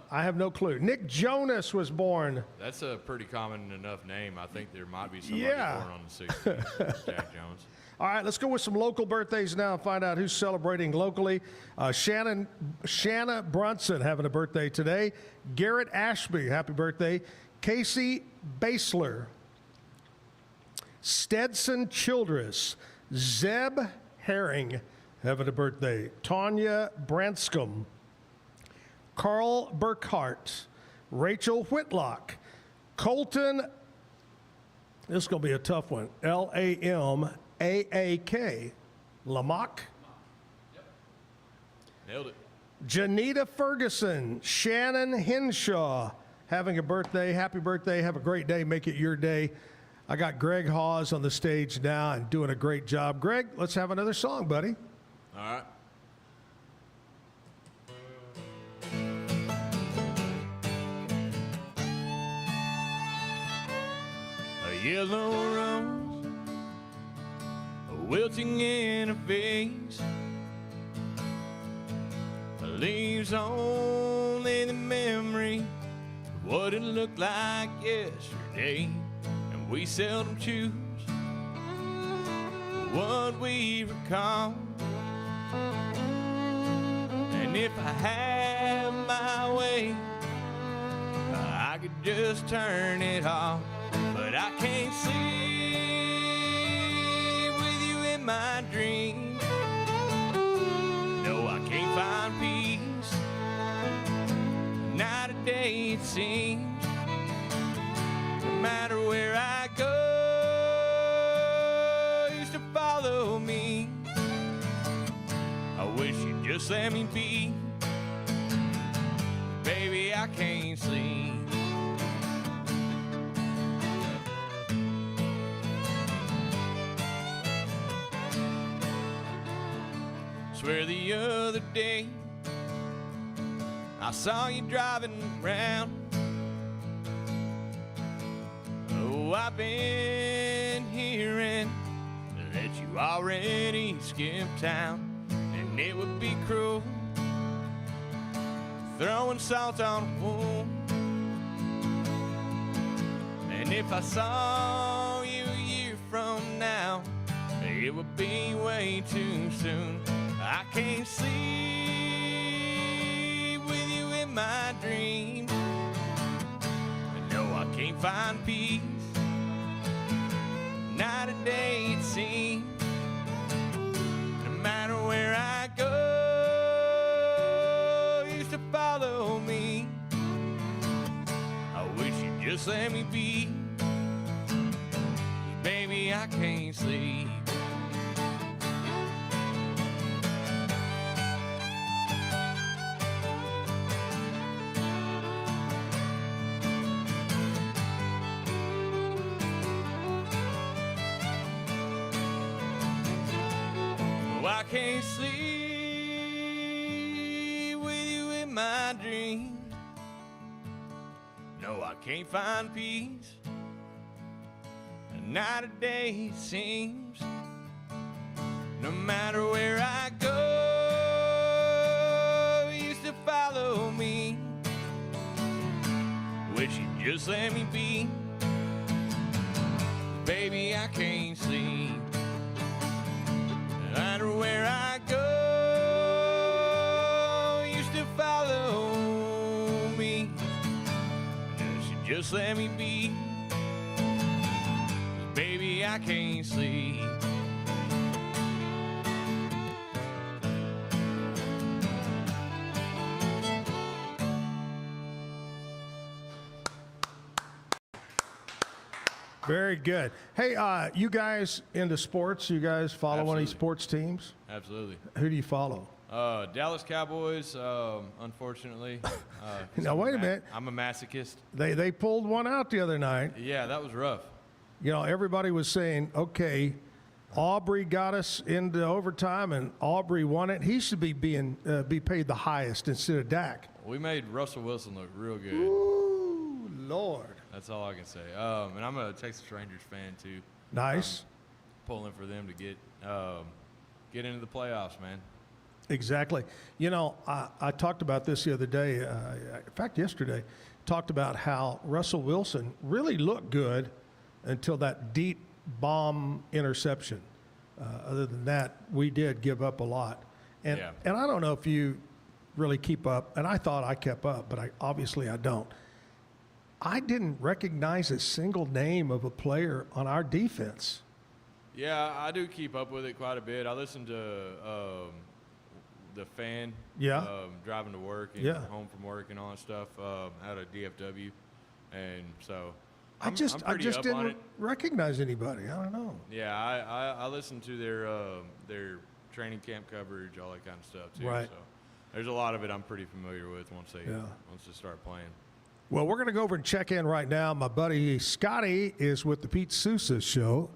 I have no clue. Nick Jonas was born. That's a pretty common enough name. I think there might be somebody born on the 16th. Jack Jones. All right, let's go with some local birthdays now and find out who's celebrating locally. Shanna Brunson having a birthday today. Garrett Ashby, happy birthday. Casey Basler. Stetson Childress. Zeb Herring having a birthday. Tanya Branscombe. Carl Burkhart. Rachel Whitlock. Colton, this is going to be a tough one. Lamaak. Lamock. Yep. Nailed it. Janita Ferguson. Shannon Henshaw having a birthday. Happy birthday. Have a great day. Make it your day. I got Greg Haws on the stage now and doing a great job. Greg, let's have another song, buddy. All right. A yellow rose, wilting in a vase, leaves only the memory of what it looked like yesterday. And we seldom choose what we recall. And if I had my way, I could just turn it off. But I can't sleep with you in my dreams. No, I can't find peace. Night or day it seems. No matter where I go, you used to follow me. I wish you'd just let me be. Baby, I can't sleep. Swear the other day I saw you driving around. Oh, I've been hearing that you already skipped town, and it would be cruel throwing salt on a wound. And if I saw you a year from now, it would be way too soon. I can't sleep with you in my dreams. No, I can't find peace. Night or day it seems. No matter where I go, you used to follow me. I wish you'd just let me be. Baby, I can't sleep. I can't sleep with you in my dreams. No, I can't find peace. night or day, it seems. No matter where I go, you used to follow me. Wish you'd just let me be. Baby, I can't sleep. No matter where I go, you used to follow me. Wish you'd just let me be. Baby, I can't sleep. Very good. Hey, you guys into sports? You guys follow any sports teams? Absolutely. Who do you follow? Dallas Cowboys, unfortunately. Now, wait a minute. I'm a masochist. They pulled one out the other night. Yeah, that was rough. You know, everybody was saying, okay, Aubrey got us into overtime, and Aubrey won it. He should be paid the highest instead of Dak. We made Russell Wilson look real good. Ooh, Lord. That's all I can say. And I'm a Texas Rangers fan, too. Nice. Pulling for them to get into the playoffs, man. Exactly. You know, I talked about this the other day. In fact, yesterday, talked about how Russell Wilson really looked good until that deep bomb interception. Other than that, we did give up a lot. And I don't know if you really keep up, and I thought I kept up, but obviously I don't. I didn't recognize a single name of a player on our defense. Yeah, I do keep up with it quite a bit. I listen to the fan driving to work and home from work and all that stuff out of DFW. And so I just didn't recognize anybody. I don't know. Yeah, I listen to their training camp coverage, all that kind of stuff too. Right. So there's a lot of it I'm pretty familiar with once they start playing. Well, we're going to go over and check in right now. My buddy Scotty is with the Pete Sousa Show.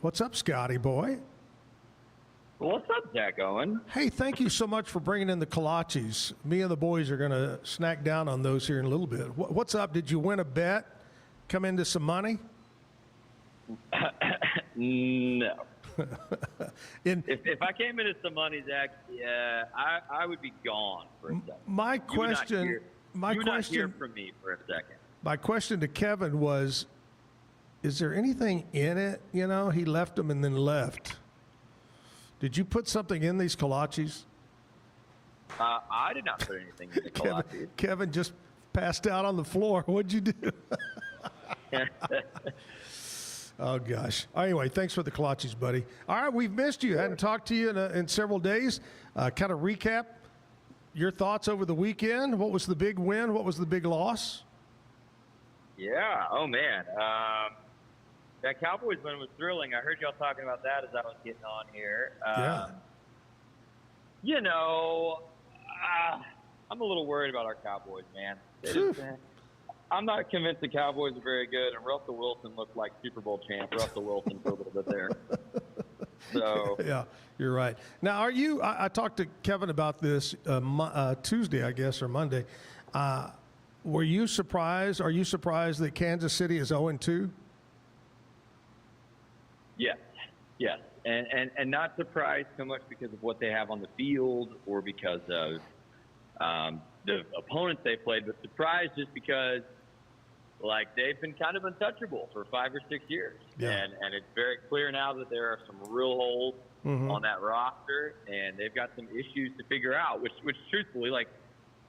What's up, Scotty boy? What's up, Zack Owen? Hey, thank you so much for bringing in the kolaches. Me and the boys are going to snack down on those here in a little bit. What's up? Did you win a bet? Come into some money? No. If I came into some money, Zach, yeah, I would be gone for a second. My question you would not hear from me for a second. My question to Kevin was, is there anything in it? You know, he left them and then left. Did you put something in these kolaches? I did not put anything in the kolaches. Kevin just passed out on the floor. What'd you do? Oh, gosh. Anyway, thanks for the kolaches, buddy. All right, we've missed you. Hadn't talked to you in several days. Kind of recap your thoughts over the weekend. What was the big win? What was the big loss? Yeah. Oh, man. That Cowboys win was thrilling. I heard y'all talking about that as I was getting on here. You know, I'm a little worried about our Cowboys, man. I'm not convinced the Cowboys are very good, and Russell Wilson looked like Super Bowl champ Russell Wilson for a little bit there. So yeah, you're right. Now, are you? I talked to Kevin about this Tuesday, I guess, or Monday. Were you surprised? Are you surprised that Kansas City is 0-2? Yes, and not surprised so much because of what they have on the field or because of the opponents they played, but surprised just because, like, they've been kind of untouchable for 5 or 6 years. Yeah. And it's very clear now that there are some real holes on that roster, and they've got some issues to figure out, which truthfully, like,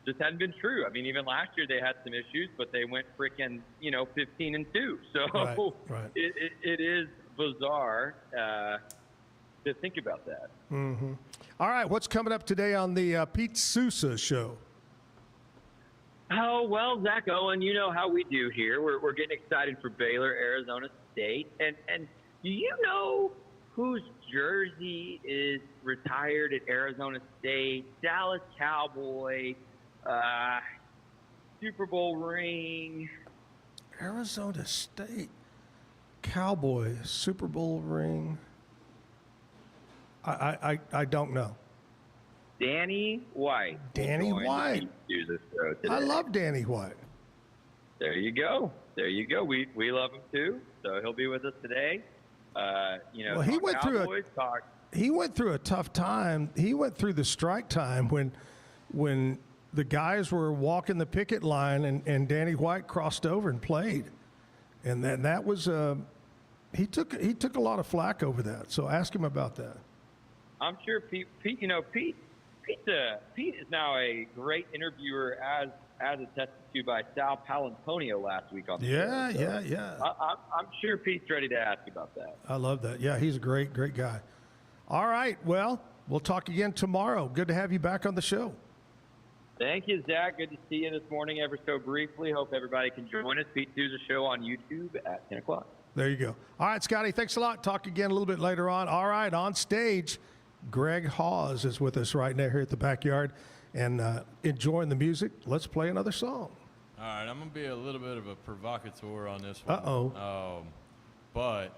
just hadn't been true. I mean, even last year they had some issues, but they went freaking, 15-2. So right. It is bizarre to think about that. Mm-hmm. All right, what's coming up today on the Pete Sousa Show? Oh, well, Zack Owen, you know how we do here. We're getting excited for Baylor, Arizona State. And do you know whose jersey is retired at Arizona State? Dallas Cowboy, Super Bowl ring. Arizona State Cowboy, Super Bowl ring. I don't know. Danny White. Danny White. Do this show today. I love Danny White. There you go. There you go. We love him too. So he'll be with us today. Well, he went Cowboys, he went through a tough time. He went through the strike time when the guys were walking the picket line and Danny White crossed over and played, and then that was he took a lot of flack over that. So ask him about that. I'm sure Pete is now a great interviewer, as attested to by Sal Palantonio last week on the show. So Yeah. I'm sure Pete's ready to ask about that. I love that. Yeah, he's a great guy. All right, well, we'll talk again tomorrow. Good to have you back on the show. Thank you, Zach. Good to see you this morning ever so briefly. Hope everybody can join us. Pete Souza Show on YouTube at 10 o'clock. There you go. All right, Scotty, thanks a lot. Talk again a little bit later on. All right, on stage, Greg Haws is with us right now here at the backyard and enjoying the music. Let's play another song. All right, I'm going to be a little bit of a provocateur on this one. Uh-oh. But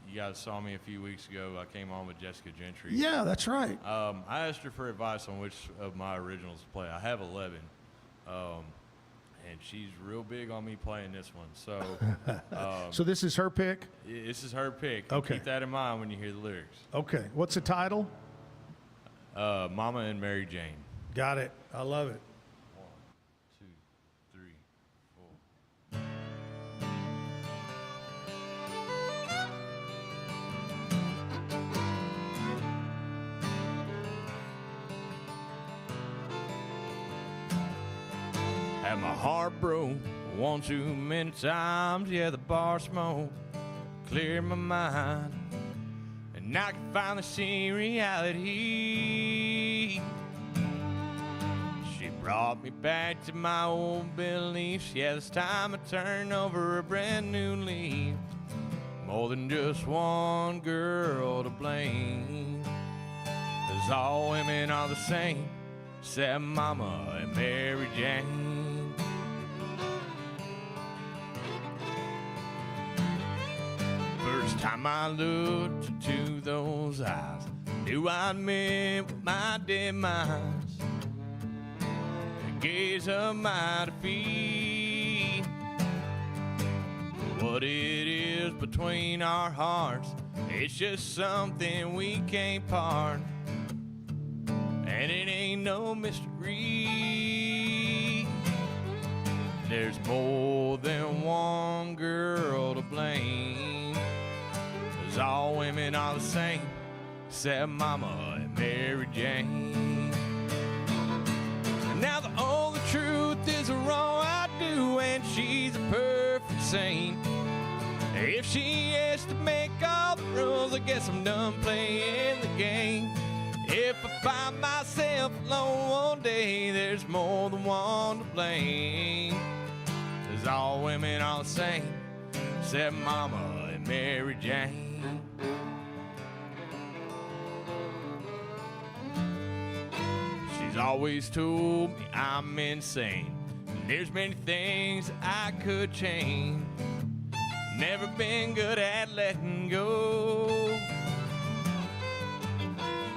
you guys saw me a few weeks ago. I came on with Jessica Gentry. Yeah, that's right. I asked her for advice on which of my originals to play. I have 11. And she's real big on me playing this one. So so this is her pick? This is her pick. Okay. Keep that in mind when you hear the lyrics. Okay. What's the title? Mama and Mary Jane. Got it. I love it. 1, 2, 3, 4. Had my heart broke one too many times. Yeah, the bar smoke cleared my mind, and I can finally see reality. She brought me back to my old beliefs. Yeah, this time I turned over a brand new leaf. More than just one girl to blame, 'cause all women are the same, said Mama and Mary Jane. First time I looked into those eyes, knew I'd met with my demise. The gaze of my defeat. What it is between our hearts, it's just something we can't part. And it ain't no mystery. There's more than one girl to blame, 'cause all women are the same, said Mama and Mary Jane. Now the only truth is the wrong I do, and she's a perfect saint. If she has to make all the rules, I guess I'm done playing the game. If I find myself alone one day, there's more than one to blame, 'cause all women are the same, said Mama and Mary Jane. She's always told me I'm insane, and there's many things I could change. Never been good at letting go.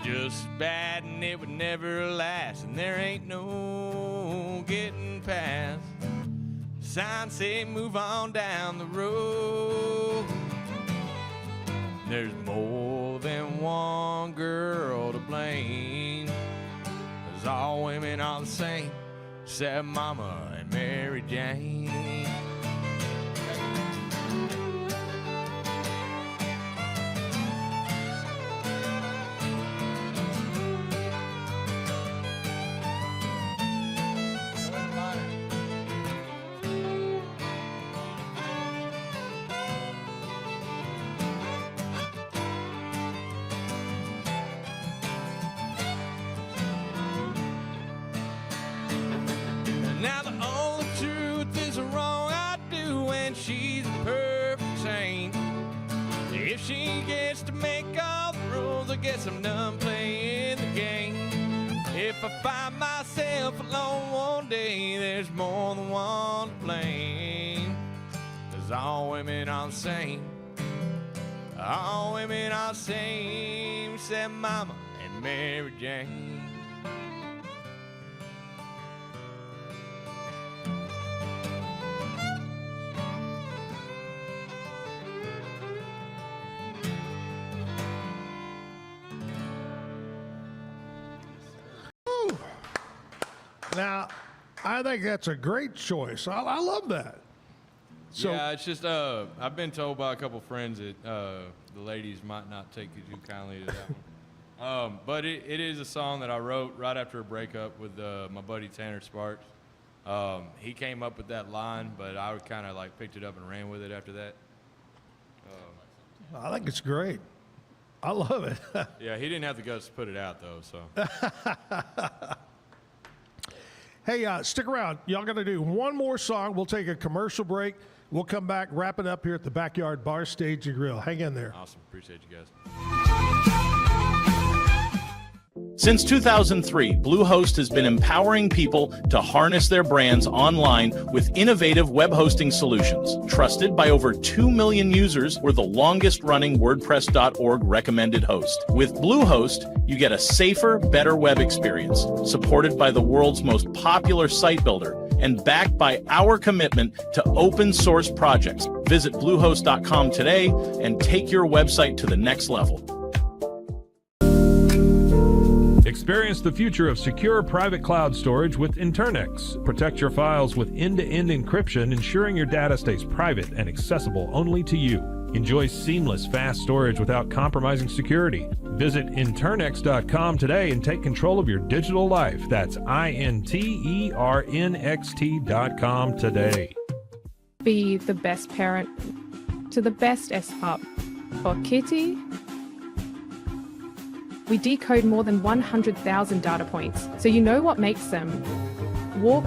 Just bad and it would never last, and there ain't no getting past. Signs say move on down the road. There's more than one girl to blame, 'cause all women are the same, said Mama and Mary Jane. Now the only truth is the wrong I do, and she's a perfect saint. If she gets to make all the rules, I guess I'm done playing the game. If I find myself alone one day, there's more than one to blame, 'cause all women are the same. All women are the same, said Mama and Mary Jane. Now, I think that's a great choice. I love that. So, yeah, it's just I've been told by a couple friends that the ladies might not take it too kindly to that one. But it is a song that I wrote right after a breakup with my buddy Tanner Sparks. He came up with that line, but I kind of like picked it up and ran with it after that. I think it's great. I love it. Yeah, he didn't have the guts to put it out though. So. Hey, stick around. Y'all got to do one more song. We'll take a commercial break. We'll come back, wrap it up here at the Backyard Bar, Stage, and Grill. Hang in there. Awesome. Appreciate you guys. Since 2003, Bluehost has been empowering people to harness their brands online with innovative web hosting solutions. Trusted by over 2 million users, we're the longest-running WordPress.org recommended host. With Bluehost, you get a safer, better web experience, supported by the world's most popular site builder, and backed by our commitment to open source projects. Visit Bluehost.com today and take your website to the next level. Experience the future of secure private cloud storage with Internex. Protect your files with end-to-end encryption, ensuring your data stays private and accessible only to you. Enjoy seamless, fast storage without compromising security. Visit Internex.com today and take control of your digital life. That's INTERNXT.com today. Be the best parent to the best S-Pup. For Kitty, we decode more than 100,000 data points, so you know what makes them walk,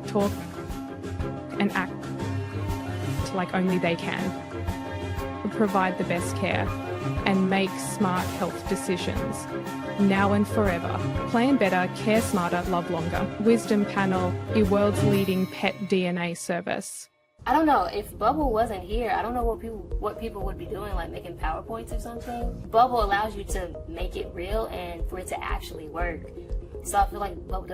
talk, and act like only they can. We provide the best care and make smart health decisions, now and forever. Plan better, care smarter, love longer. Wisdom Panel, the world's leading pet DNA service. I don't know, if Bubble wasn't here, I don't know what people would be doing, like making PowerPoints or something. Bubble allows you to make it real and for it to actually work. So I feel like Bubble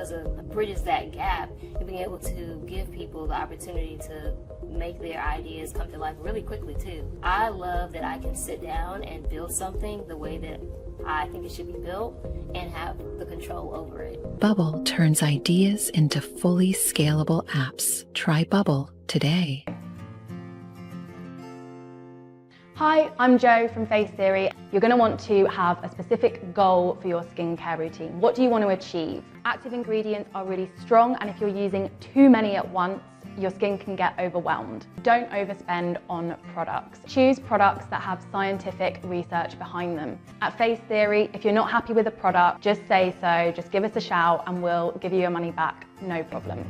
bridges that gap and being able to give people the opportunity to make their ideas come to life really quickly too. I love that I can sit down and build something the way that I think it should be built and have the control over it. Bubble turns ideas into fully scalable apps. Try Bubble today. Hi, I'm Jo from Face Theory. You're going to want to have a specific goal for your skincare routine. What do you want to achieve? Active ingredients are really strong, and if you're using too many at once, your skin can get overwhelmed. Don't overspend on products. Choose products that have scientific research behind them. At Face Theory, if you're not happy with a product, just say so, just give us a shout and we'll give you your money back, no problem.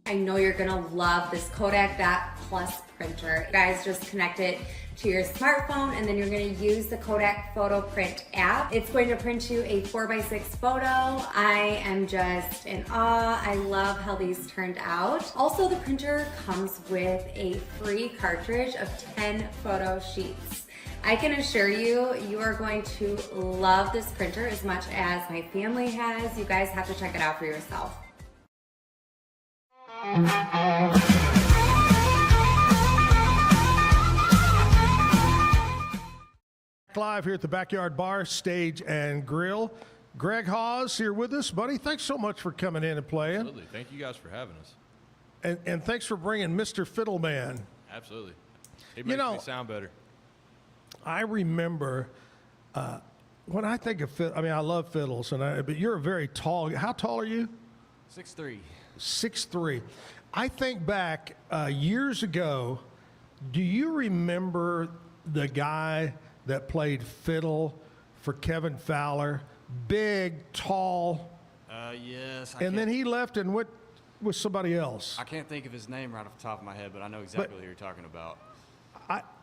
I know you're gonna love this Kodak Dot Plus printer. You guys just connect it to your smartphone and then you're gonna use the Kodak Photo Print app. It's going to print you a 4x6 photo. I am just in awe. I love how these turned out. Also, the printer comes with a free cartridge of 10 photo sheets. I can assure you, you are going to love this printer as much as my family has. You guys have to check it out for yourself. Live here at the Backyard Bar, Stage, and Grill. Greg Haws here with us. Buddy, thanks so much for coming in and playing. Absolutely. Thank you guys for having us. And thanks for bringing Mr. Fiddleman. Absolutely. It makes me sound better. I remember when I think of fiddle, I mean, I love fiddles, but you're a very tall. How tall are you? 6'3". 6'3". I think back years ago, do you remember the guy that played fiddle for Kevin Fowler? Big, tall. Yes. And then he left and went with somebody else. I can't think of his name right off the top of my head, but I know exactly who you're talking about.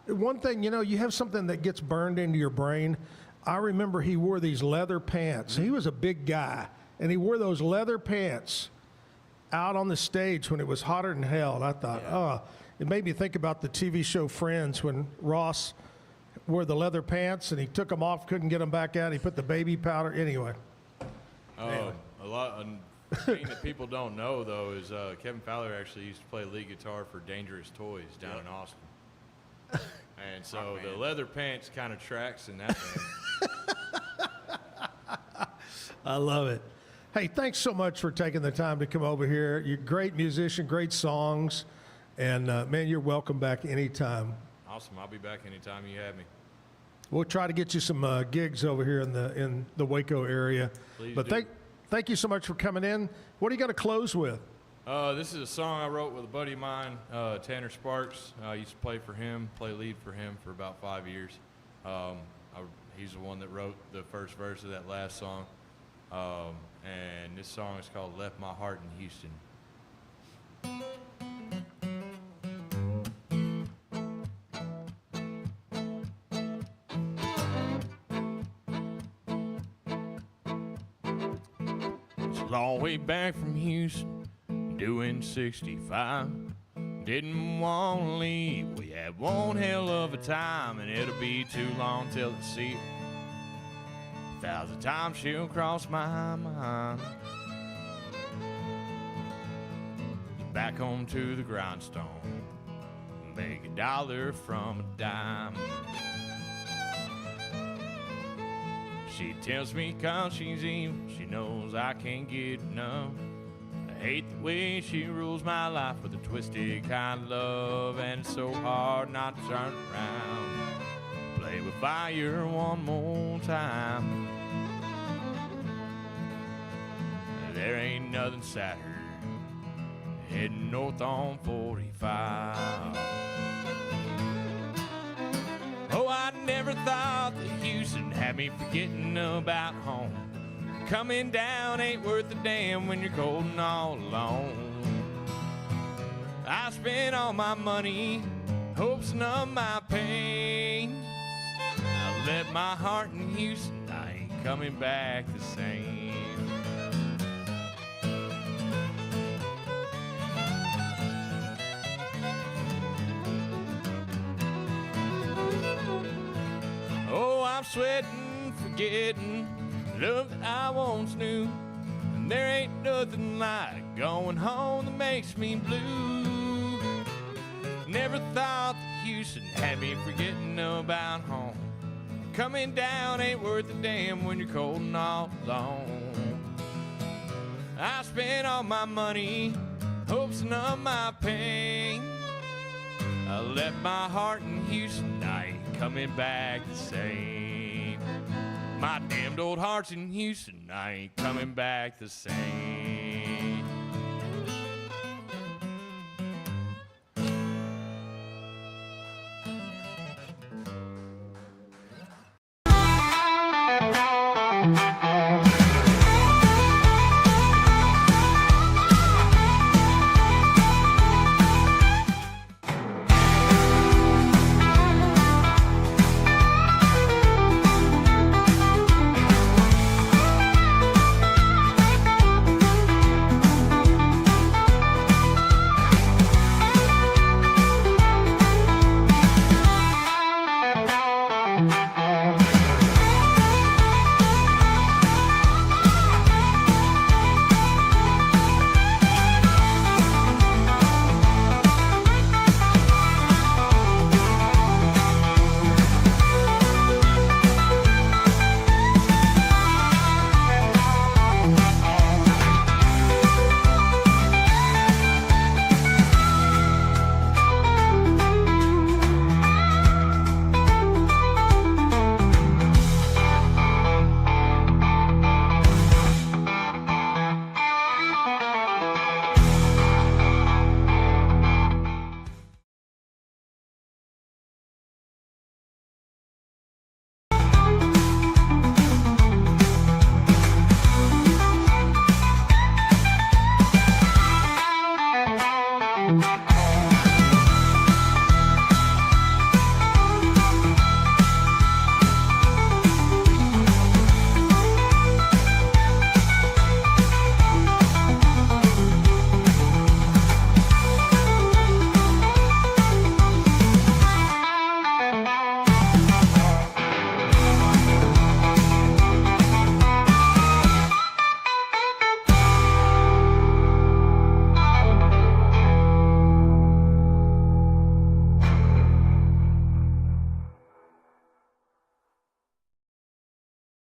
One thing, you have something that gets burned into your brain. I remember he wore these leather pants. He was a big guy, and he wore those leather pants out on the stage when it was hotter than hell. And I thought, it made me think about the TV show Friends when Ross wore the leather pants and he took them off, couldn't get them back out. He put the baby powder. Anyway. A thing that people don't know, though, is Kevin Fowler actually used to play lead guitar for Dangerous Toys down in Austin. And so the leather pants kind of tracks in that band. I love it. Hey, thanks so much for taking the time to come over here. You're a great musician, great songs, and man, you're welcome back anytime. Awesome. I'll be back anytime you have me. We'll try to get you some gigs over here in the Waco area. Please but do. thank you so much for coming in. What are you going to close with? This is a song I wrote with a buddy of mine, Tanner Sparks. I used to play lead for him for about 5 years. He's the one that wrote the first verse of that last song. And this song is called Left My Heart in Houston. It's a long way back from Houston, doing 65. Didn't want to leave, we had one hell of a time, and it'll be too long till it's here. 1,000 times she'll cross my mind. Back home to the grindstone, make $1 from a dime. She tells me 'cause she's evil, she knows I can't get enough. I hate the way she rules my life with a twisted kind of love, and it's so hard not to turn around. Play with fire one more time. There ain't nothing sadder, heading north on 45. Oh, I never thought that Houston had me forgetting about home. Coming down ain't worth a damn when you're cold and all alone. I spent all my money, hopes to numb my pain. I left my heart in Houston, I ain't coming back the same. Oh, I'm sweating, forgetting love that I once knew. And there ain't nothing like going home that makes me blue. Never thought that Houston had me forgetting about home. Coming down ain't worth a damn when you're cold and all alone. I spent all my money, hopes to numb my pain. I left my heart in Houston, I ain't coming back the same. My damned old heart's in Houston, I ain't coming back the same.